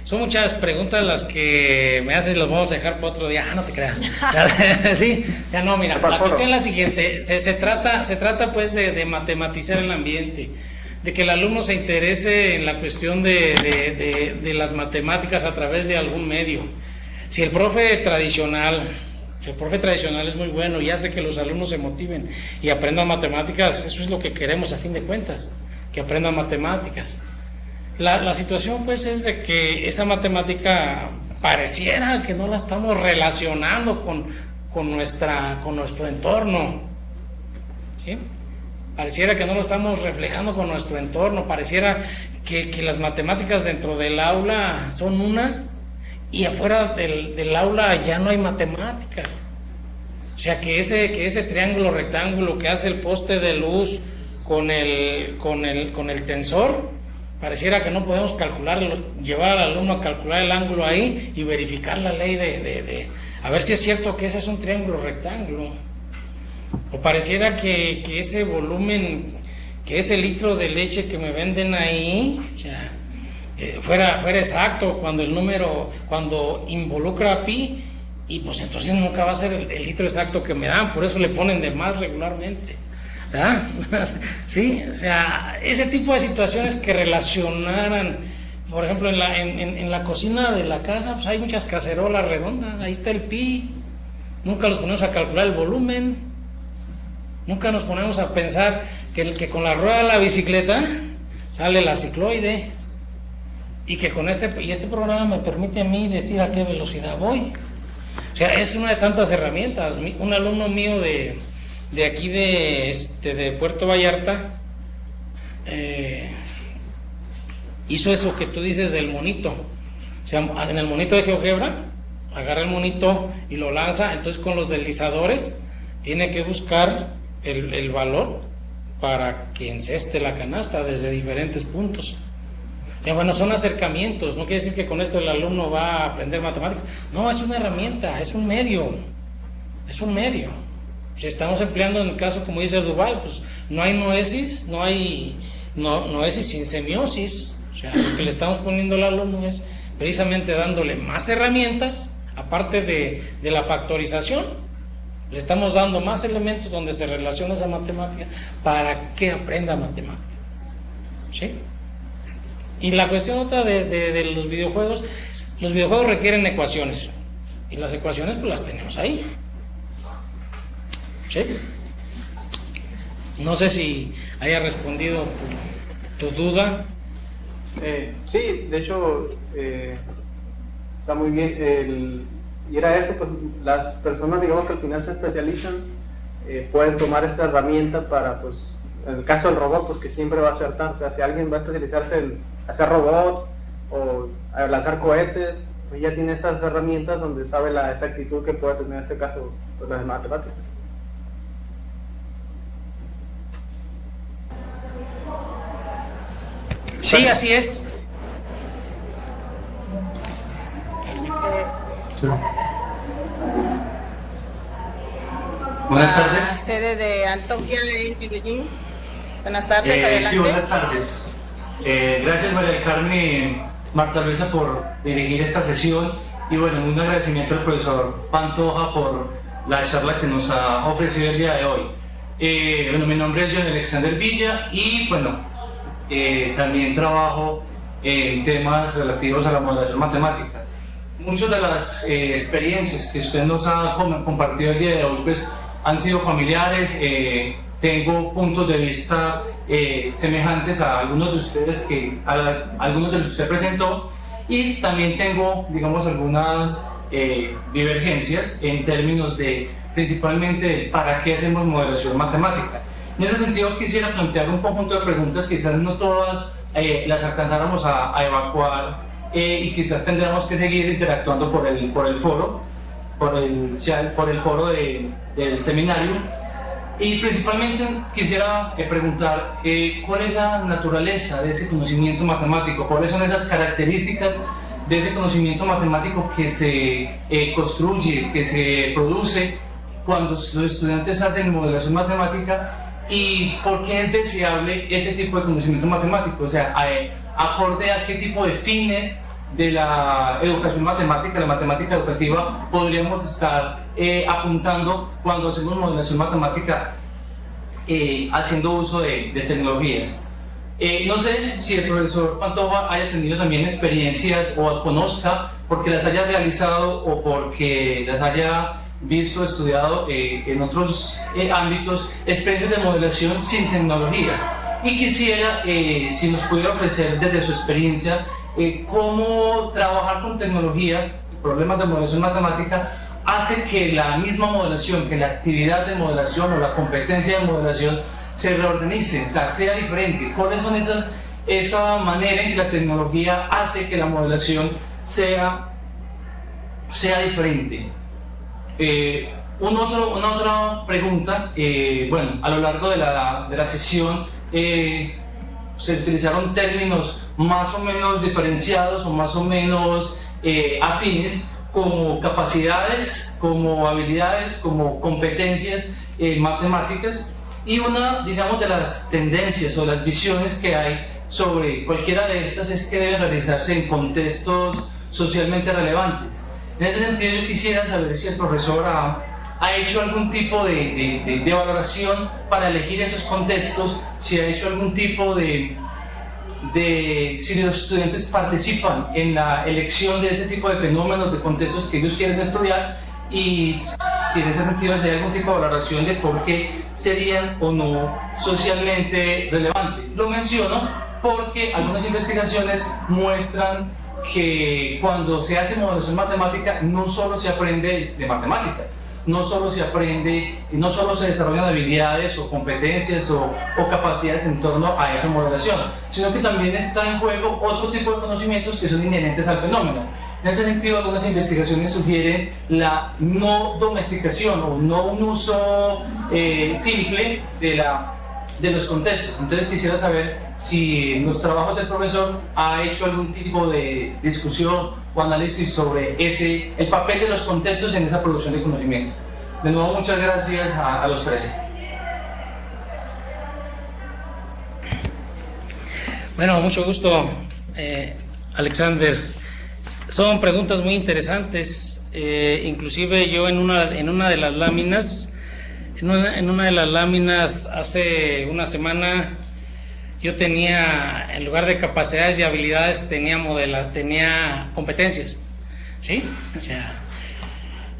son muchas preguntas las que me hacen, las vamos a dejar para otro día. No te creas. Sí, ya no, mira, la cuestión es la siguiente. Se trata pues de matematizar el ambiente, de que el alumno se interese en la cuestión de las matemáticas a través de algún medio. Si el profe tradicional es muy bueno y hace que los alumnos se motiven y aprendan matemáticas, eso es lo que queremos a fin de cuentas, que aprendan matemáticas. La situación pues es de que esa matemática pareciera que no la estamos relacionando con nuestro entorno, ¿sí? Pareciera que no lo estamos reflejando con nuestro entorno, pareciera que las matemáticas dentro del aula son unas y afuera del aula ya no hay matemáticas. O sea, que ese triángulo rectángulo que hace el poste de luz con el tensor, pareciera que no podemos calcularlo, llevar al alumno a calcular el ángulo ahí y verificar la ley a ver si es cierto que ese es un triángulo rectángulo. O pareciera que ese volumen, que ese litro de leche que me venden ahí, fuera exacto cuando el número, cuando involucra a pi, y pues entonces nunca va a ser el litro exacto que me dan, por eso le ponen de más regularmente, ¿verdad? Sí, o sea, ese tipo de situaciones que relacionaran, por ejemplo, en la cocina de la casa, pues hay muchas cacerolas redondas, ahí está el pi, nunca los ponemos a calcular el volumen, nunca nos ponemos a pensar que con la rueda de la bicicleta sale la cicloide, y que con este programa me permite a mí decir a qué velocidad voy. O sea, es una de tantas herramientas. Un alumno mío de aquí de Puerto Vallarta hizo eso que tú dices del monito. O sea, en el monito de GeoGebra, agarra el monito y lo lanza, entonces con los deslizadores tiene que buscar el valor para que enceste la canasta desde diferentes puntos. O sea, bueno, son acercamientos, no quiere decir que con esto el alumno va a aprender matemáticas. No, es una herramienta, es un medio. Si estamos empleando en el caso, como dice Duval, pues no hay noesis, noesis sin semiosis. O sea, lo que le estamos poniendo al alumno es precisamente dándole más herramientas, aparte de la factorización, le estamos dando más elementos donde se relaciona esa matemática para que aprenda matemática. ¿Sí? Y la cuestión otra de los videojuegos requieren ecuaciones, y las ecuaciones pues las tenemos ahí. ¿Sí? No sé si haya respondido tu duda. Sí, de hecho está muy bien. Y era eso, pues las personas, digamos, que al final se especializan, pueden tomar esta herramienta para, pues, en el caso del robot, pues que siempre va a ser tanto. O sea, si alguien va a especializarse en hacer robots o a lanzar cohetes, pues ya tiene estas herramientas donde sabe la exactitud que puede tener en este caso, pues, las matemáticas. Sí, así es. Buenas tardes. Sede de Antioquia en Medellín. Buenas tardes, adelante. Sí, buenas tardes. Gracias, María del Carmen, Marta Luisa, por dirigir esta sesión, y bueno, un agradecimiento al profesor Pantoja por la charla que nos ha ofrecido el día de hoy. Bueno, mi nombre es John Alexander Villa, y bueno, también trabajo en temas relativos a la modelación matemática. Muchas de las experiencias que usted nos ha compartido el día de hoy pues han sido familiares. Tengo puntos de vista semejantes a algunos de ustedes, algunos de los que usted presentó, y también tengo, digamos, algunas divergencias en términos de, principalmente, para qué hacemos modelación matemática. En ese sentido quisiera plantear un conjunto de preguntas, quizás no todas las alcanzáramos a evacuar, y quizás tendríamos que seguir interactuando por el foro del seminario. Y principalmente quisiera preguntar cuál es la naturaleza de ese conocimiento matemático, cuáles son esas características de ese conocimiento matemático que se construye, que se produce cuando los estudiantes hacen modelación matemática, y por qué es deseable ese tipo de conocimiento matemático, o sea, acorde a qué tipo de fines de la educación matemática, la matemática educativa, podríamos estar apuntando cuando hacemos modelación matemática haciendo uso de tecnologías. No sé si el profesor Pantoja haya tenido también experiencias o conozca, porque las haya realizado o porque las haya visto, estudiado en otros ámbitos, experiencias de modelación sin tecnología. Y quisiera, si nos pudiera ofrecer desde su experiencia, cómo trabajar con tecnología, problemas de modelación matemática, hace que la misma modelación, que la actividad de modelación o la competencia de modelación se reorganice, o sea, sea diferente. ¿Cuáles son esa manera en que la tecnología hace que la modelación sea diferente? Una otra pregunta, bueno, a lo largo de la sesión se utilizaron términos más o menos diferenciados o más o menos afines, como capacidades, como habilidades, como competencias matemáticas, y una, digamos, de las tendencias o las visiones que hay sobre cualquiera de estas es que deben realizarse en contextos socialmente relevantes. En ese sentido, yo quisiera saber si el profesor ha hecho algún tipo de valoración para elegir esos contextos, si ha hecho algún tipo si los estudiantes participan en la elección de ese tipo de fenómenos, de contextos que ellos quieren estudiar, y si en ese sentido hay algún tipo de valoración de por qué serían o no socialmente relevantes. Lo menciono porque algunas investigaciones muestran que cuando se hace modelación matemática no solo se aprende de matemáticas, no solo se aprende y no solo se desarrollan habilidades o competencias o capacidades en torno a esa modelación, sino que también está en juego otro tipo de conocimientos que son inherentes al fenómeno. En ese sentido, algunas investigaciones sugieren la no domesticación o no un uso simple de los contextos. Entonces quisiera saber si en los trabajos del profesor ha hecho algún tipo de discusión o análisis sobre el papel de los contextos en esa producción de conocimiento. De nuevo, muchas gracias a los tres. Bueno, mucho gusto, Alexander. Son preguntas muy interesantes. Inclusive yo en una de las láminas, hace una semana, yo tenía, en lugar de capacidades y habilidades, tenía competencias, ¿sí? O sea,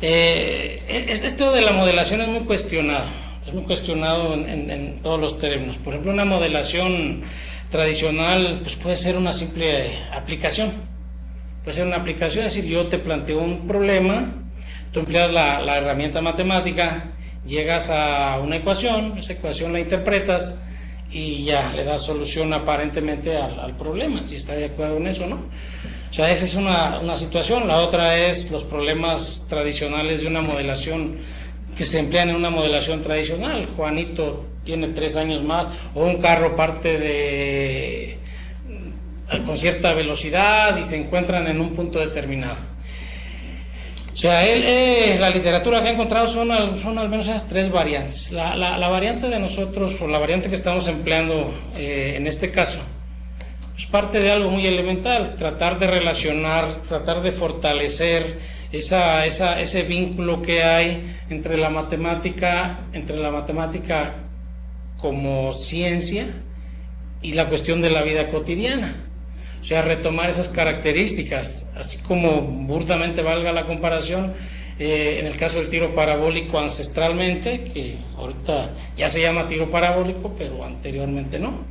esto de la modelación es muy cuestionado en todos los términos. Por ejemplo, una modelación tradicional pues puede ser una simple aplicación, es decir, yo te planteo un problema, tú empleas la herramienta matemática, llegas a una ecuación, esa ecuación la interpretas y ya le das solución aparentemente al problema, si está de acuerdo en eso, ¿no? O sea, esa es una situación. La otra es los problemas tradicionales de una modelación que se emplean en una modelación tradicional. Juanito tiene 3 años más, o un carro parte con cierta velocidad y se encuentran en un punto determinado. O sea, la literatura que ha encontrado son al menos esas 3 variantes. La variante de nosotros, o la variante que estamos empleando en este caso, es parte de algo muy elemental: tratar de relacionar, tratar de fortalecer ese vínculo que hay entre la matemática como ciencia y la cuestión de la vida cotidiana. O sea, retomar esas características, así como burdamente valga la comparación, en el caso del tiro parabólico ancestralmente, que ahorita ya se llama tiro parabólico, pero anteriormente no.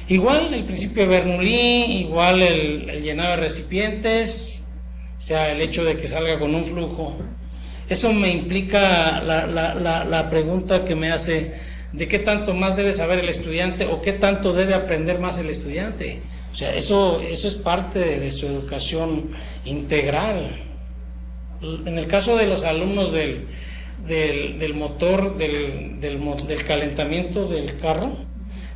Igual el principio de Bernoulli, igual el llenado de recipientes, o sea, el hecho de que salga con un flujo. Eso me implica la pregunta que me hace de qué tanto más debe saber el estudiante o qué tanto debe aprender más el estudiante. O sea, eso es parte de su educación integral. En el caso de los alumnos del motor, del calentamiento del carro,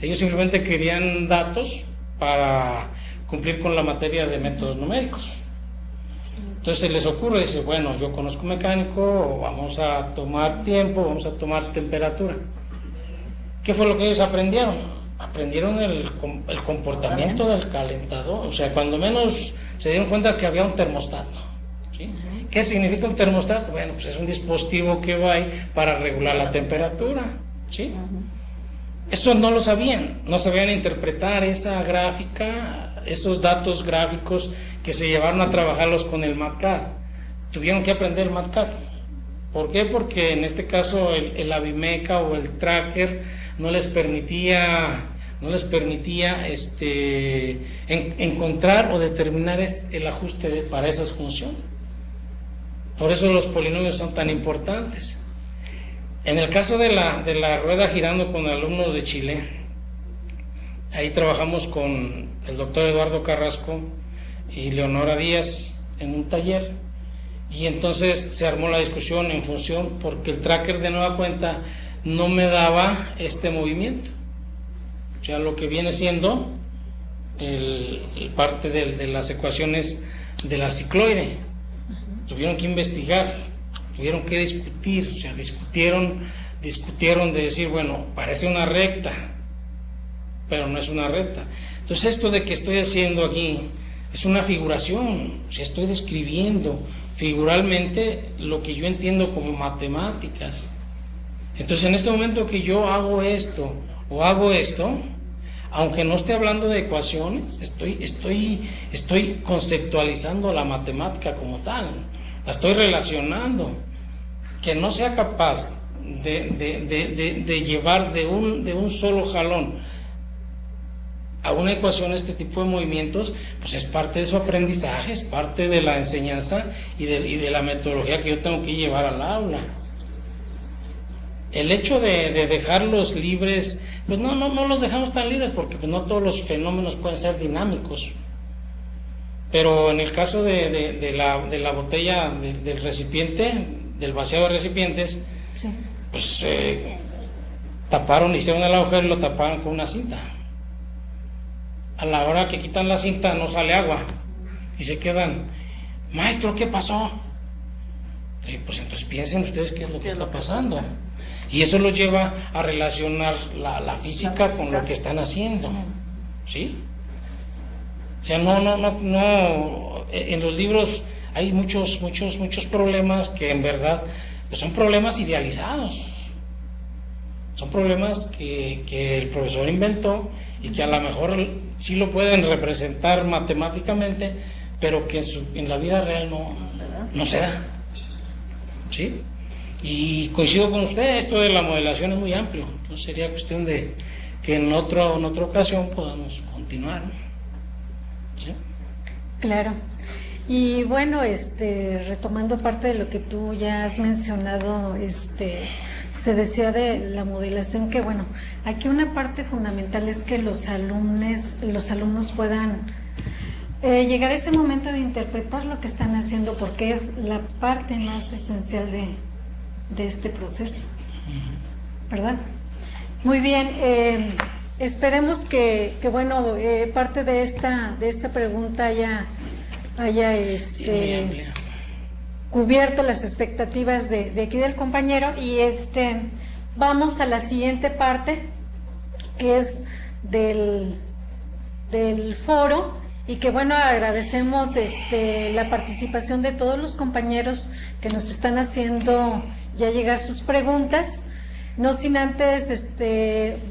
ellos simplemente querían datos para cumplir con la materia de métodos numéricos. Entonces se les ocurre, dice, bueno, yo conozco mecánico, vamos a tomar tiempo, vamos a tomar temperatura. ¿Qué fue lo que ellos aprendieron? Aprendieron el comportamiento del calentador. O sea, cuando menos se dieron cuenta que había un termostato, ¿sí? ¿Qué significa un termostato? Bueno, pues es un dispositivo que va ahí para regular la temperatura, ¿sí? Eso no lo sabían, no sabían interpretar esa gráfica, esos datos gráficos que se llevaron a trabajarlos con el MATCAD. Tuvieron que aprender el MATCAD. ¿Por qué? Porque en este caso el Avimeca o el tracker no les permitía encontrar o determinar el ajuste para esas funciones. Por eso los polinomios son tan importantes. En el caso de la rueda girando con alumnos de Chile, ahí trabajamos con el doctor Eduardo Carrasco y Leonora Díaz en un taller, y entonces se armó la discusión en función, porque el tracker de nueva cuenta no me daba este movimiento, o sea, lo que viene siendo parte de las ecuaciones de la cicloide. tuvieron que investigar, tuvieron que discutir, o sea, discutieron de decir, bueno, parece una recta, pero no es una recta. Entonces esto de que estoy haciendo aquí es una figuración, o sea, estoy describiendo figuralmente lo que yo entiendo como matemáticas. Entonces en este momento que yo hago esto o hago esto, aunque no esté hablando de ecuaciones, estoy conceptualizando la matemática como tal, la estoy relacionando. Que no sea capaz de llevar de un solo jalón a una ecuación este tipo de movimientos, pues es parte de su aprendizaje, es parte de la enseñanza y de la metodología que yo tengo que llevar al aula. El hecho de dejarlos libres, pues no los dejamos tan libres porque pues no todos los fenómenos pueden ser dinámicos. Pero en el caso de la botella, del recipiente, del vaciado de recipientes, Sí. pues hicieron el agujero y lo taparon con una cinta. A la hora que quitan la cinta no sale agua y se quedan, maestro, ¿qué pasó? Sí, pues entonces piensen ustedes qué es lo que está pasando. Y eso los lleva a relacionar la física con lo que están haciendo. ¿Sí? O sea, no, en los libros hay muchos problemas que en verdad pues son problemas idealizados. Son problemas que el profesor inventó y que a lo mejor sí lo pueden representar matemáticamente, pero que en la vida real no se da. ¿Sí? Y coincido con usted, esto de la modelación es muy amplio, entonces sería cuestión de que en otra ocasión podamos continuar. ¿Sí? Claro. Y bueno, retomando parte de lo que tú ya has mencionado, se decía de la modelación que, bueno, aquí una parte fundamental es que los alumnos puedan llegar a ese momento de interpretar lo que están haciendo, porque es la parte más esencial de este proceso, ¿verdad? Muy bien, esperemos que bueno, parte de esta pregunta haya cubierto las expectativas de aquí del compañero, y vamos a la siguiente parte, que es del foro, y que bueno, agradecemos la participación de todos los compañeros que nos están haciendo ya llegar sus preguntas, no sin antes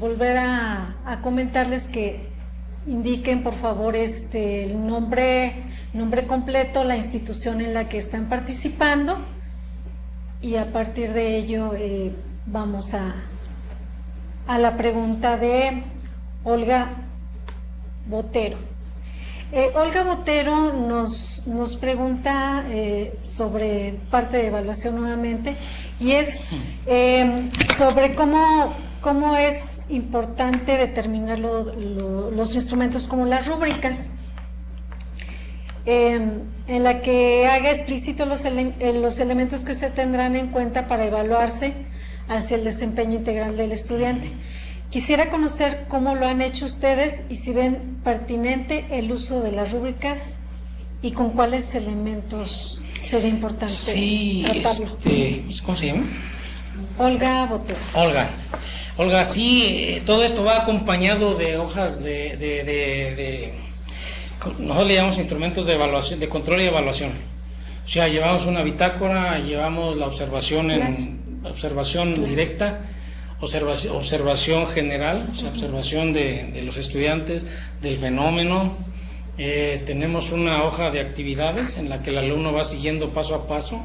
volver a comentarles que indiquen por favor el nombre completo, la institución en la que están participando, y a partir de ello vamos a la pregunta de Olga Botero. Olga Botero nos pregunta sobre parte de evaluación nuevamente, y es sobre cómo es importante determinar los instrumentos como las rúbricas, en la que haga explícito los elementos que se tendrán en cuenta para evaluarse hacia el desempeño integral del estudiante. Quisiera conocer cómo lo han hecho ustedes y si ven pertinente el uso de las rúbricas y con cuáles elementos sería importante tratarlo. ¿Cómo se llama? Olga Botero. Olga, sí, todo esto va acompañado de hojas nosotros le llamamos instrumentos de evaluación, de control y evaluación. O sea, llevamos una bitácora, llevamos la observación directa, observación general, o sea, observación de los estudiantes, del fenómeno. Tenemos una hoja de actividades en la que el alumno va siguiendo paso a paso.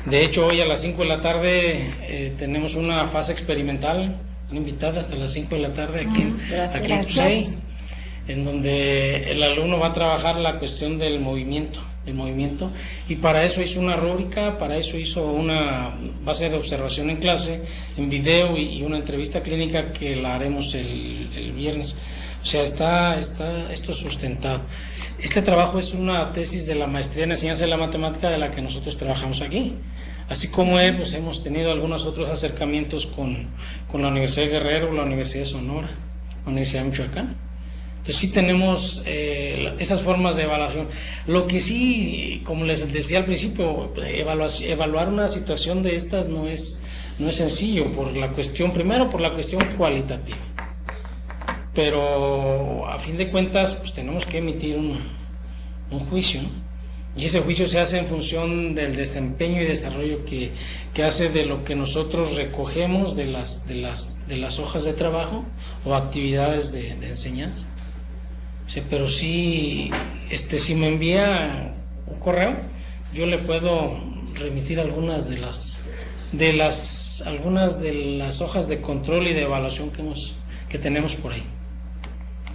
De hecho, hoy a las 5 de la tarde tenemos una fase experimental, invitadas a las 5 de la tarde aquí en CUSEI, en donde el alumno va a trabajar la cuestión del movimiento, y para eso hizo una rúbrica, para eso hizo una base de observación en clase, en video, y una entrevista clínica que la haremos el viernes. O sea, está esto sustentado. Este trabajo es una tesis de la maestría en enseñanza de la matemática de la que nosotros trabajamos aquí. Así como pues hemos tenido algunos otros acercamientos con la Universidad de Guerrero, la Universidad de Sonora, la Universidad de Michoacán. Entonces sí tenemos esas formas de evaluación. Lo que sí, como les decía al principio, evaluar una situación de estas no es sencillo, primero por la cuestión cualitativa. Pero a fin de cuentas, pues tenemos que emitir un juicio, ¿no? Y ese juicio se hace en función del desempeño y desarrollo que hace de lo que nosotros recogemos de las hojas de trabajo o actividades de enseñanza. Sí, pero sí, si me envía un correo, yo le puedo remitir algunas de las hojas de control y de evaluación que tenemos por ahí.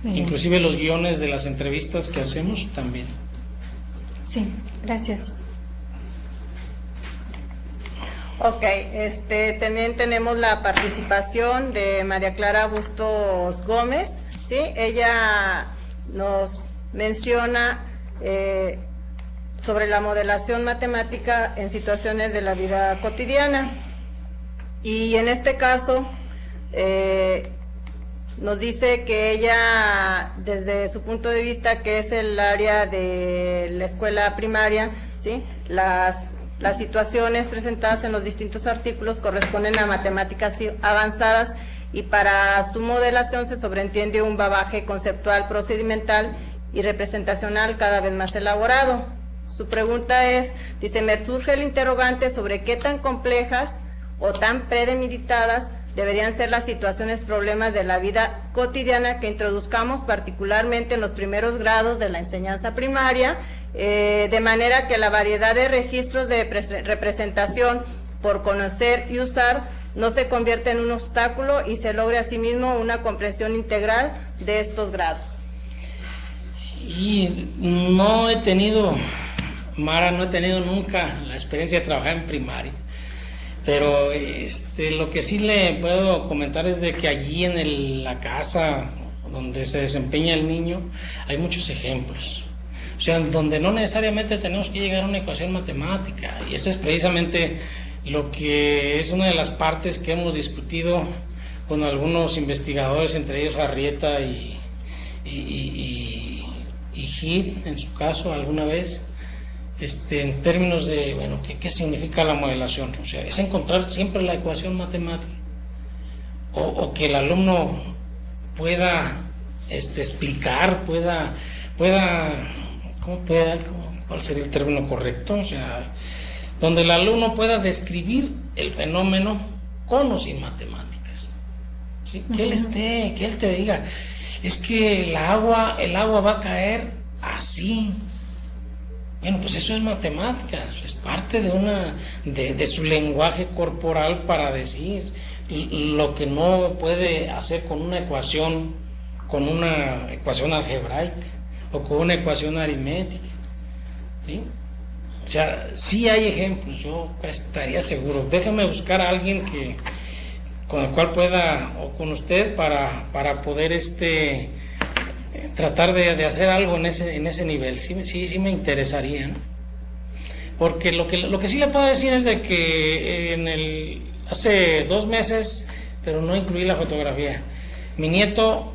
Inclusive los guiones de las entrevistas que hacemos también. Sí, gracias. Ok, también tenemos la participación de María Clara Bustos Gómez, ¿sí? Ella nos menciona sobre la modelación matemática en situaciones de la vida cotidiana, y en este caso nos dice que ella, desde su punto de vista, que es el área de la escuela primaria, ¿sí? Las situaciones presentadas en los distintos artículos corresponden a matemáticas avanzadas, y para su modelación se sobreentiende un bagaje conceptual, procedimental y representacional cada vez más elaborado. Su pregunta es, dice, me surge el interrogante sobre qué tan complejas o tan premeditadas deberían ser las situaciones, problemas de la vida cotidiana que introduzcamos particularmente en los primeros grados de la enseñanza primaria, de manera que la variedad de registros de representación por conocer y usar no se convierta en un obstáculo y se logre asimismo una comprensión integral de estos grados. Y no he tenido, Mara, nunca la experiencia de trabajar en primaria. Pero lo que sí le puedo comentar es de que allí en la casa donde se desempeña el niño hay muchos ejemplos. O sea, donde no necesariamente tenemos que llegar a una ecuación matemática. Y ese es precisamente lo que es una de las partes que hemos discutido con algunos investigadores, entre ellos Arrieta y Hit, en su caso, alguna vez. En términos de, bueno, ¿qué significa la modelación? O sea, es encontrar siempre la ecuación matemática, o que el alumno pueda explicar, ¿cuál sería el término correcto? O sea, donde el alumno pueda describir el fenómeno con o sin matemáticas, ¿sí? Que él te diga, es que el agua va a caer así. Bueno, pues eso es matemáticas, es parte de su lenguaje corporal para decir lo que no puede hacer con una ecuación algebraica o con una ecuación aritmética, ¿sí? O sea, sí hay ejemplos, yo estaría seguro. Déjame buscar a alguien con el cual pueda, o con usted, para poder tratar de hacer algo en ese nivel. Sí me interesaría, ¿no? Porque lo que sí le puedo decir es de que hace 2 meses, pero no incluí la fotografía, mi nieto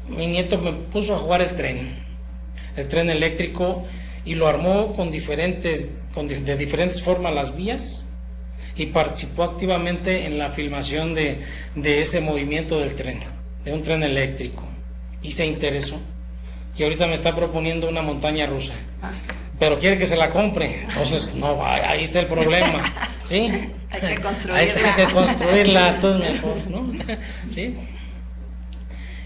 me puso a jugar el tren eléctrico, y lo armó de diferentes formas las vías, y participó activamente en la filmación de ese movimiento del tren, de un tren eléctrico. Y se interesó, y ahorita me está proponiendo una montaña rusa, pero quiere que se la compre. Entonces, no, ahí está el problema, ¿sí? Hay que construirla. Ahí hay que construirla, entonces mejor, ¿no? ¿Sí?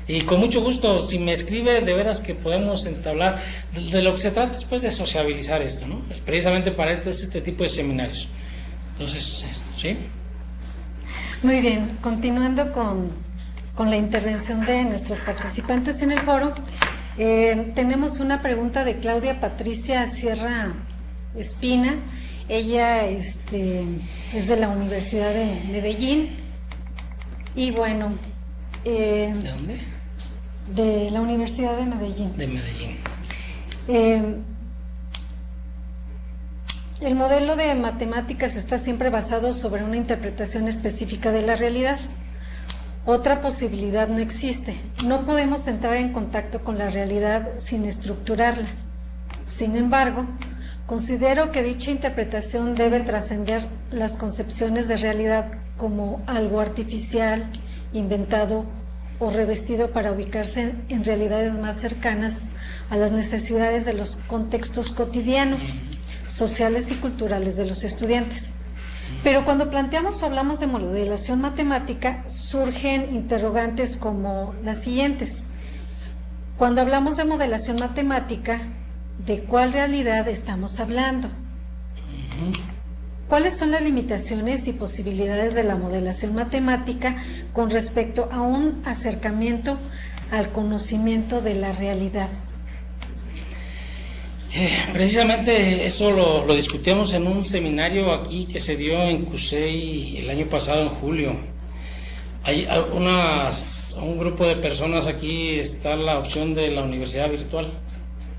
Y con mucho gusto, si me escribe, de veras que podemos entablar. De lo que se trata después de sociabilizar esto, ¿no? Precisamente para esto es este tipo de seminarios. Entonces, ¿sí? Muy bien, continuando con la intervención de nuestros participantes en el foro, tenemos una pregunta de Claudia Patricia Sierra Espina. Ella es de la Universidad de Medellín, y bueno, ¿de dónde? De la Universidad de Medellín. De Medellín. El modelo de matemáticas está siempre basado sobre una interpretación específica de la realidad. Otra posibilidad no existe. No podemos entrar en contacto con la realidad sin estructurarla. Sin embargo, considero que dicha interpretación debe trascender las concepciones de realidad como algo artificial, inventado o revestido para ubicarse en realidades más cercanas a las necesidades de los contextos cotidianos, sociales y culturales de los estudiantes. Pero cuando planteamos o hablamos de modelación matemática, surgen interrogantes como las siguientes. Cuando hablamos de modelación matemática, ¿de cuál realidad estamos hablando? ¿Cuáles son las limitaciones y posibilidades de la modelación matemática con respecto a un acercamiento al conocimiento de la realidad? Precisamente eso lo discutíamos en un seminario aquí que se dio en CUSEI el año pasado, en julio. Hay un grupo de personas aquí, está la opción de la universidad virtual.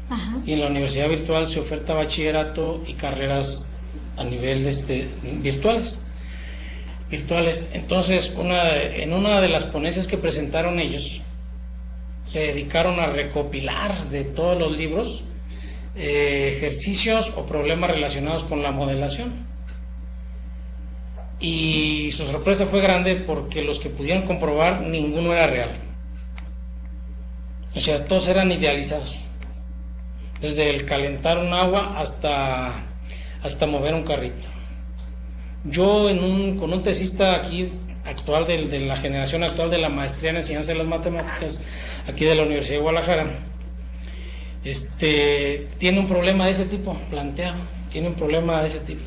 Ajá. Y en la universidad virtual se oferta bachillerato y carreras a nivel virtuales. Entonces, en una de las ponencias que presentaron ellos, se dedicaron a recopilar de todos los libros ejercicios o problemas relacionados con la modelación. Y su sorpresa fue grande porque los que pudieron comprobar, ninguno era real. O sea, todos eran idealizados. Desde el calentar un agua hasta mover un carrito. Yo con un tesista aquí actual de la generación actual de la maestría en enseñanza de las matemáticas aquí de la Universidad de Guadalajara, tiene un problema de ese tipo planteado, tiene un problema de ese tipo.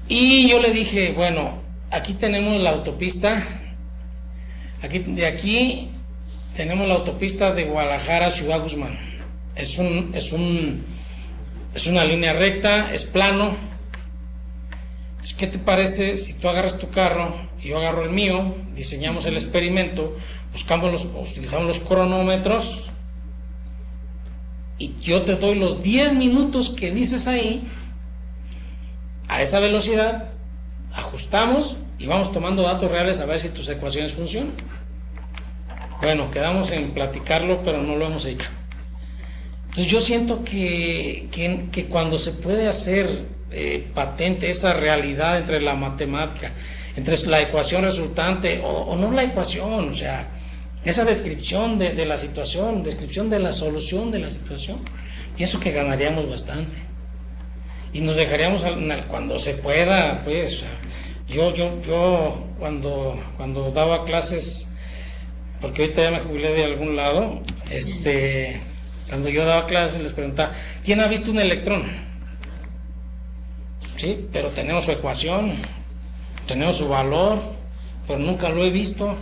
Y yo le dije, bueno, aquí tenemos la autopista, de aquí tenemos la autopista de Guadalajara a Ciudad Guzmán. Es una línea recta, es plano. ¿Qué te parece si tú agarras tu carro y yo agarro el mío, diseñamos el experimento, utilizamos los cronómetros y yo te doy los 10 minutos que dices ahí, a esa velocidad, ajustamos y vamos tomando datos reales a ver si tus ecuaciones funcionan? Bueno, quedamos en platicarlo, pero no lo hemos hecho. Entonces yo siento que cuando se puede hacer patente esa realidad entre la matemática, entre la ecuación resultante o no la ecuación, o sea, esa descripción de la situación, descripción de la solución de la situación, pienso que ganaríamos bastante y nos dejaríamos cuando se pueda, pues. Yo cuando daba clases, porque ahorita ya me jubilé de algún lado, cuando yo daba clases les preguntaba, ¿quién ha visto un electrón? Sí, pero tenemos su ecuación, tenemos su valor, pero nunca lo he visto.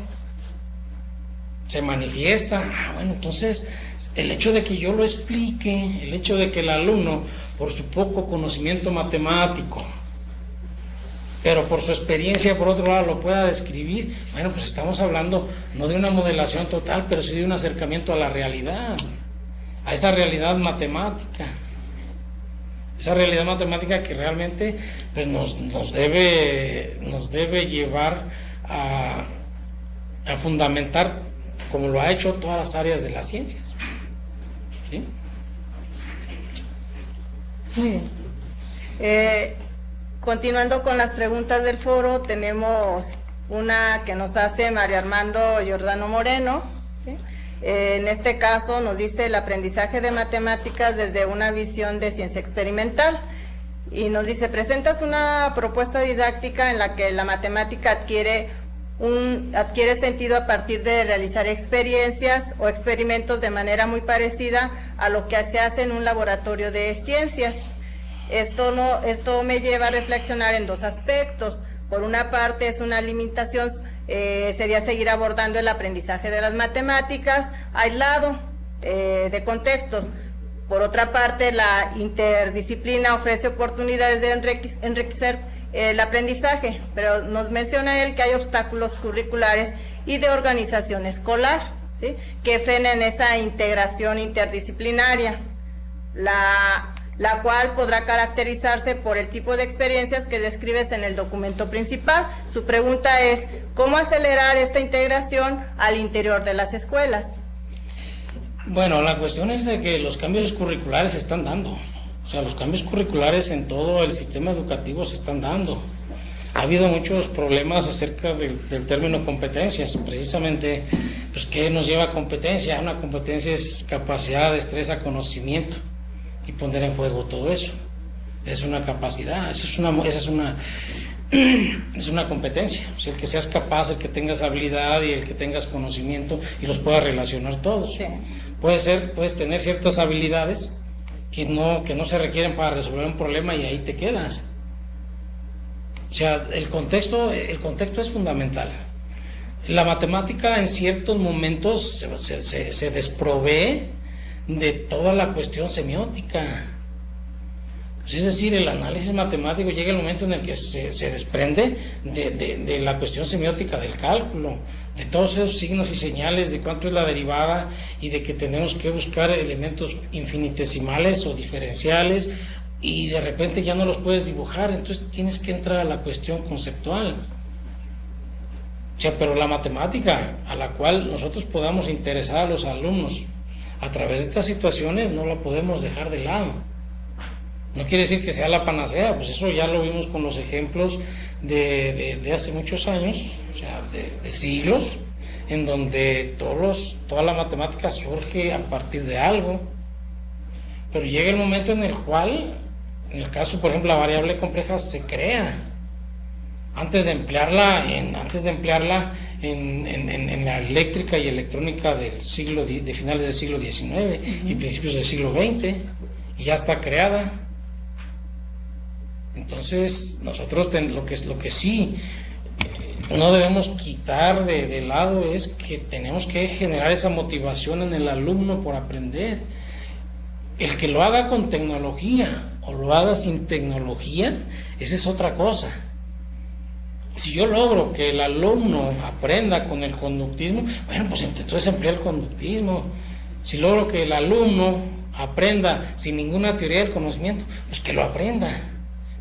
Se manifiesta. Bueno, entonces el hecho de que yo lo explique, el hecho de que el alumno, por su poco conocimiento matemático, pero por su experiencia, por otro lado, lo pueda describir, bueno, pues estamos hablando no de una modelación total, pero sí de un acercamiento a la realidad, a esa realidad matemática. Esa realidad matemática que realmente pues, nos debe llevar a fundamentar, como lo ha hecho todas las áreas de las ciencias. ¿Sí? Muy bien. Continuando con las preguntas del foro, tenemos una que nos hace Mario Armando Giordano Moreno, ¿sí? En este caso nos dice el aprendizaje de matemáticas desde una visión de ciencia experimental y nos dice, presentas una propuesta didáctica en la que la matemática adquiere sentido a partir de realizar experiencias o experimentos de manera muy parecida a lo que se hace en un laboratorio de ciencias. Esto me lleva a reflexionar en dos aspectos. Por una parte es una limitación, sería seguir abordando el aprendizaje de las matemáticas aislado de contextos. Por otra parte, la interdisciplina ofrece oportunidades de enriquecer el aprendizaje, pero nos menciona él que hay obstáculos curriculares y de organización escolar, ¿sí?, que frenan esa integración interdisciplinaria. la cual podrá caracterizarse por el tipo de experiencias que describes en el documento principal. Su pregunta es, ¿cómo acelerar esta integración al interior de las escuelas? Bueno, la cuestión es de que los cambios curriculares se están dando. O sea, los cambios curriculares en todo el sistema educativo se están dando. Ha habido muchos problemas acerca del término competencias, precisamente, pues, ¿qué nos lleva a competencia? Una competencia es capacidad, destreza, conocimiento, y poner en juego todo eso. Es una capacidad, esa es una competencia. O sea, el que seas capaz, el que tengas habilidad y el que tengas conocimiento y los puedas relacionar todos. Sí. Puedes tener ciertas habilidades que no se requieren para resolver un problema y ahí te quedas. O sea, el contexto es fundamental. La matemática en ciertos momentos se desprovee de toda la cuestión semiótica. Pues es decir, el análisis matemático llega el momento en el que se desprende de la cuestión semiótica del cálculo, de todos esos signos y señales, de cuánto es la derivada y de que tenemos que buscar elementos infinitesimales o diferenciales, y de repente ya no los puedes dibujar, entonces tienes que entrar a la cuestión conceptual. O sea, pero la matemática a la cual nosotros podamos interesar a los alumnos a través de estas situaciones no la podemos dejar de lado. No quiere decir que sea la panacea, pues eso ya lo vimos con los ejemplos de hace muchos años, o sea, de siglos, en donde toda la matemática surge a partir de algo, pero llega el momento en el cual, en el caso, por ejemplo, la variable compleja se crea. Antes de emplearla en la eléctrica y electrónica de finales del siglo XIX y principios del siglo XX, y ya está creada. Entonces, nosotros lo que sí no debemos quitar de lado es que tenemos que generar esa motivación en el alumno por aprender. El que lo haga con tecnología o lo haga sin tecnología, esa es otra cosa. Si yo logro que el alumno aprenda con el conductismo, bueno, pues entonces emplea el conductismo. Si logro que el alumno aprenda sin ninguna teoría del conocimiento, pues que lo aprenda.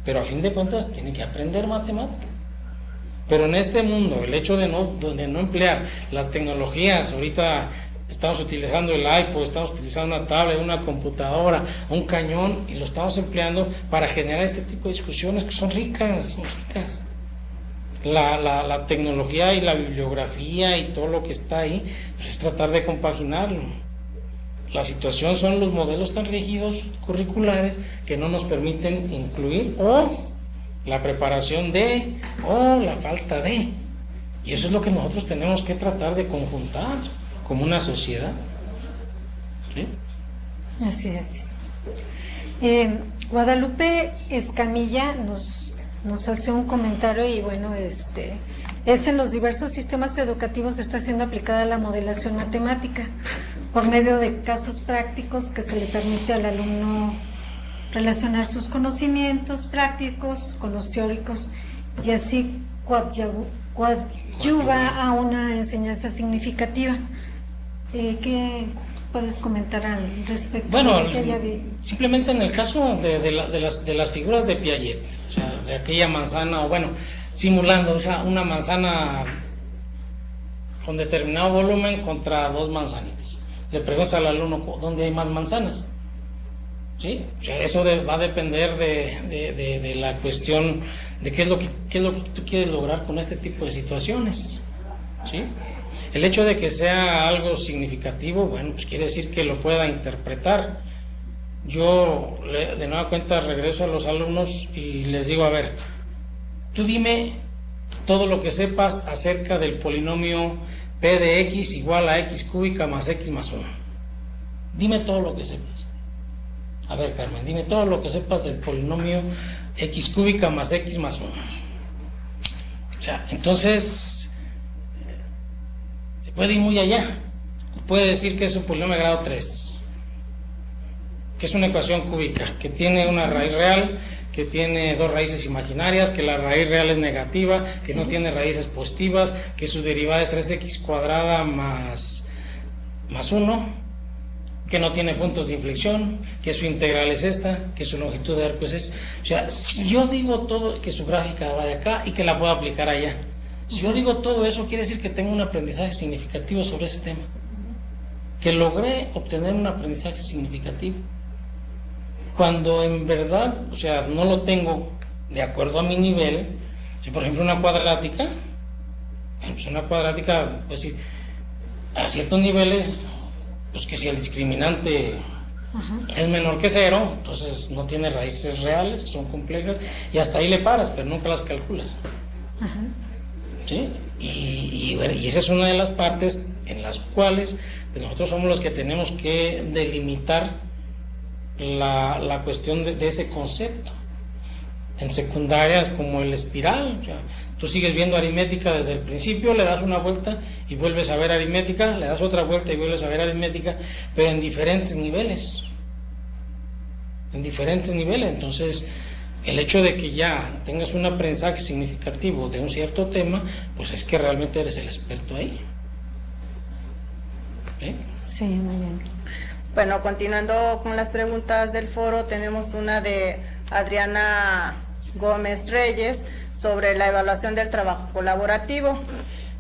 Pero a fin de cuentas tiene que aprender matemáticas. Pero en este mundo, el hecho de no emplear las tecnologías, ahorita estamos utilizando el iPod, estamos utilizando una tablet, una computadora, un cañón, y lo estamos empleando para generar este tipo de discusiones que son ricas, La tecnología y la bibliografía y todo lo que está ahí, pues es tratar de compaginarlo. La situación son los modelos tan rígidos curriculares que no nos permiten incluir o la preparación de o la falta de. Y eso es lo que nosotros tenemos que tratar de conjuntar como una sociedad. ¿Sí? Así es. Guadalupe Escamilla nos hace un comentario y bueno, es en los diversos sistemas educativos está siendo aplicada la modelación matemática por medio de casos prácticos que se le permite al alumno relacionar sus conocimientos prácticos con los teóricos y así coadyuva a una enseñanza significativa. ¿Qué puedes comentar al respecto? Bueno, simplemente en el caso de las figuras de Piaget, o sea, de aquella manzana, o bueno, simulando, o sea, una manzana con determinado volumen contra dos manzanitas. Le preguntas al alumno, ¿dónde hay más manzanas? ¿Sí? O sea, eso va a depender de la cuestión de qué es lo que tú quieres lograr con este tipo de situaciones. ¿Sí? El hecho de que sea algo significativo, bueno, pues quiere decir que lo pueda interpretar. Yo, de nueva cuenta, regreso a los alumnos y les digo, a ver, tú dime todo lo que sepas acerca del polinomio p de x igual a x cúbica más x más 1. Dime todo lo que sepas. A ver, Carmen, dime todo lo que sepas del polinomio x cúbica más x más 1. O sea, entonces se puede ir muy allá. Puede decir que es un polinomio de grado 3, que es una ecuación cúbica, que tiene una raíz real, que tiene dos raíces imaginarias, que la raíz real es negativa, que no tiene raíces positivas, que su derivada es 3x cuadrada más 1. que no tiene puntos de inflexión, que su integral es esta, que su longitud de arco es esta. O sea, si yo digo todo, que su gráfica va de acá y que la puedo aplicar allá. Si yo digo todo eso, quiere decir que tengo un aprendizaje significativo sobre ese tema. Que logré obtener un aprendizaje significativo. Cuando en verdad, o sea, no lo tengo de acuerdo a mi nivel, si por ejemplo una cuadrática, pues sí, a ciertos niveles, pues que si el discriminante es menor que 0, entonces no tiene raíces reales, que son complejas, y hasta ahí le paras, pero nunca las calculas. ¿Sí? Y esa es una de las partes en las cuales pues nosotros somos los que tenemos que delimitar la cuestión de ese concepto. En secundarias como el espiral, o sea, tú sigues viendo aritmética desde el principio, le das una vuelta y vuelves a ver aritmética, le das otra vuelta y vuelves a ver aritmética, pero en diferentes niveles. Entonces, el hecho de que ya tengas un aprendizaje significativo de un cierto tema, pues es que realmente eres el experto ahí. ¿Sí? Sí, muy bien. Bueno, continuando con las preguntas del foro, tenemos una de Adriana Gómez Reyes sobre la evaluación del trabajo colaborativo.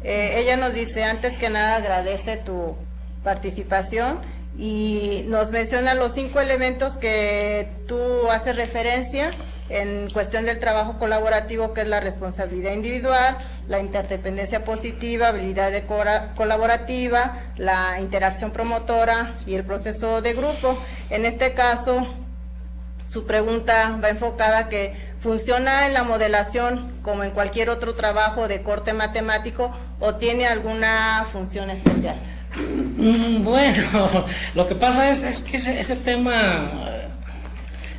Ella nos dice, antes que nada agradece tu participación y nos menciona los 5 elementos que tú haces referencia en cuestión del trabajo colaborativo, que es la responsabilidad individual, la interdependencia positiva, habilidad colaborativa, la interacción promotora y el proceso de grupo. En este caso, su pregunta va enfocada a que funciona en la modelación como en cualquier otro trabajo de corte matemático o tiene alguna función especial. Bueno, lo que pasa es que ese tema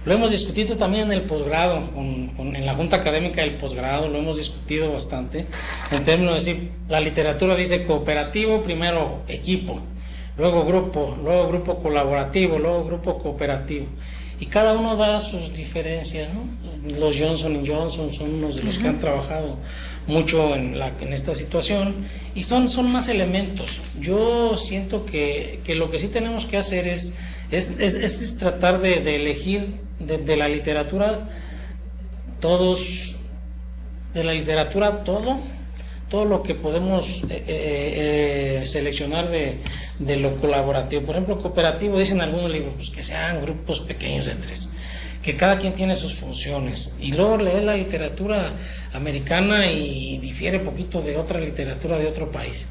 lo hemos discutido también en el posgrado, en la Junta Académica del Posgrado, lo hemos discutido bastante, en términos de decir, la literatura dice cooperativo, primero equipo, luego grupo colaborativo, luego grupo cooperativo, y cada uno da sus diferencias, ¿no? Los Johnson y Johnson son unos de los que han trabajado mucho en esta situación, y son más elementos. Yo siento que lo que sí tenemos que hacer es tratar de elegir de la literatura todo lo que podemos seleccionar de lo colaborativo. Por ejemplo, cooperativo, dicen algunos libros, pues que sean grupos pequeños de 3, que cada quien tiene sus funciones, y luego leer la literatura americana y difiere poquito de otra literatura de otro país.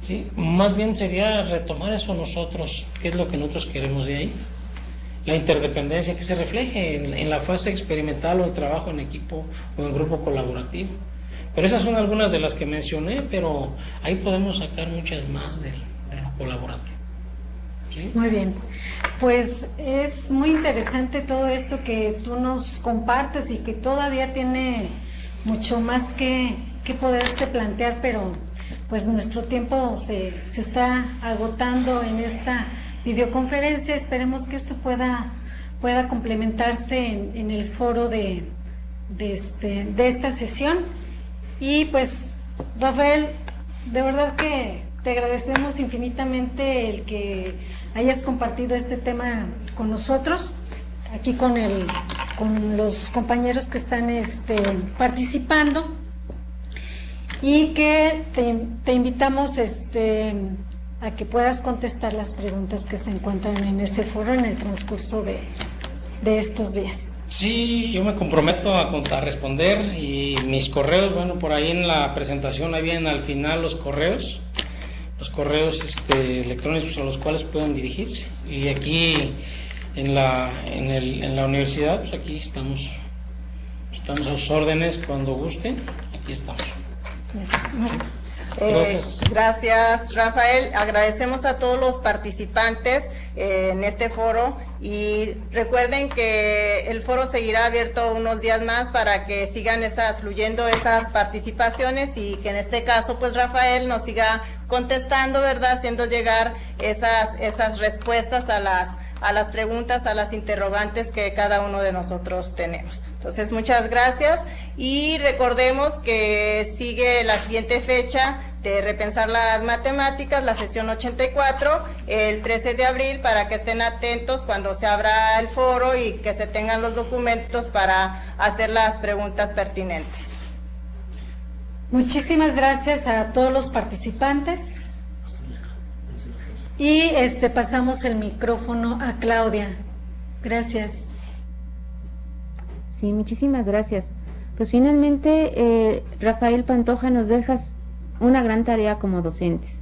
¿Sí? Más bien sería retomar eso nosotros, qué es lo que nosotros queremos de ahí, la interdependencia que se refleje en la fase experimental o de trabajo en equipo o en grupo colaborativo. Pero esas son algunas de las que mencioné, pero ahí podemos sacar muchas más de lo colaborativo. ¿Sí? Muy bien, pues es muy interesante todo esto que tú nos compartes y que todavía tiene mucho más que poderse plantear, pero pues nuestro tiempo se está agotando en esta videoconferencia. Esperemos que esto pueda complementarse en el foro de esta sesión. Y pues, Rafael, de verdad que te agradecemos infinitamente el que hayas compartido este tema con nosotros, aquí con los compañeros que están participando, y que te invitamos a que puedas contestar las preguntas que se encuentran en ese foro en el transcurso de estos días. Sí, yo me comprometo a responder, y mis correos, bueno, por ahí en la presentación ahí vienen al final los correos electrónicos a los cuales pueden dirigirse, y aquí en la universidad, pues aquí estamos a sus órdenes cuando gusten, aquí estamos. Gracias. Gracias, Rafael. Agradecemos a todos los participantes en este foro, y recuerden que el foro seguirá abierto unos días más para que sigan fluyendo esas participaciones, y que en este caso pues Rafael nos siga contestando, ¿verdad? Haciendo llegar esas respuestas a las preguntas, a las interrogantes que cada uno de nosotros tenemos. Entonces, muchas gracias, y recordemos que sigue la siguiente fecha de Repensar las Matemáticas, la sesión 84, el 13 de abril, para que estén atentos cuando se abra el foro y que se tengan los documentos para hacer las preguntas pertinentes. Muchísimas gracias a todos los participantes. Y pasamos el micrófono a Claudia. Gracias. Sí, muchísimas gracias. Pues finalmente, Rafael Pantoja, nos dejas una gran tarea como docentes.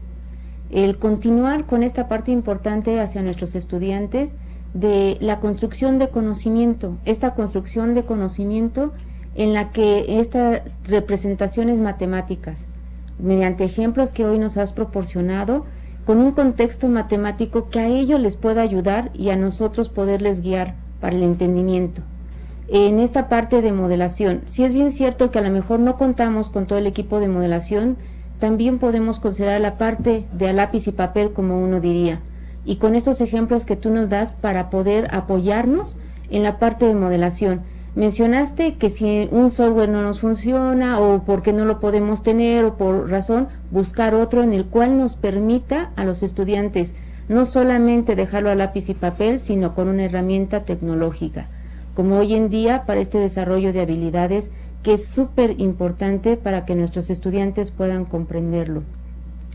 El continuar con esta parte importante hacia nuestros estudiantes de la construcción de conocimiento, esta construcción de conocimiento en la que estas representaciones matemáticas, mediante ejemplos que hoy nos has proporcionado, con un contexto matemático que a ellos les pueda ayudar y a nosotros poderles guiar para el entendimiento. En esta parte de modelación, sí es bien cierto que a lo mejor no contamos con todo el equipo de modelación, también podemos considerar la parte de a lápiz y papel, como uno diría, y con estos ejemplos que tú nos das para poder apoyarnos en la parte de modelación. Mencionaste que si un software no nos funciona o porque no lo podemos tener o por razón, buscar otro en el cual nos permita a los estudiantes no solamente dejarlo a lápiz y papel, sino con una herramienta tecnológica, como hoy en día para este desarrollo de habilidades que es súper importante para que nuestros estudiantes puedan comprenderlo.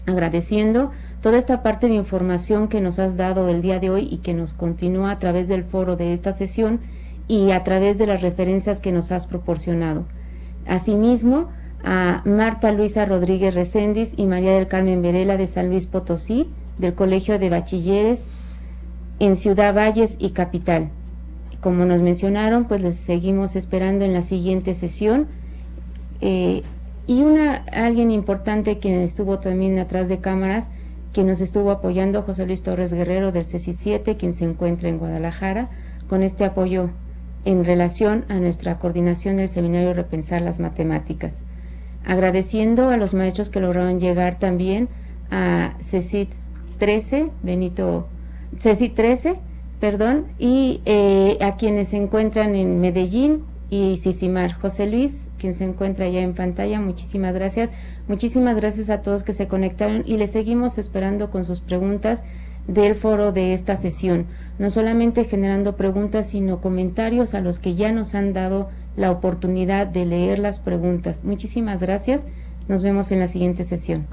Agradeciendo toda esta parte de información que nos has dado el día de hoy y que nos continúa a través del foro de esta sesión y a través de las referencias que nos has proporcionado. Asimismo, a Marta Luisa Rodríguez Recendis y María del Carmen Verela de San Luis Potosí, del Colegio de Bachilleres en Ciudad Valles y Capital. Como nos mencionaron, pues les seguimos esperando en la siguiente sesión. Y alguien importante que estuvo también atrás de cámaras, que nos estuvo apoyando, José Luis Torres Guerrero del CECIT 7, quien se encuentra en Guadalajara, con este apoyo en relación a nuestra coordinación del seminario Repensar las Matemáticas. Agradeciendo a los maestros que lograron llegar también a CECIT 13, y a quienes se encuentran en Medellín y Sisimar. José Luis, quien se encuentra ya en pantalla, muchísimas gracias. Muchísimas gracias a todos que se conectaron y les seguimos esperando con sus preguntas del foro de esta sesión, no solamente generando preguntas, sino comentarios a los que ya nos han dado la oportunidad de leer las preguntas. Muchísimas gracias, nos vemos en la siguiente sesión.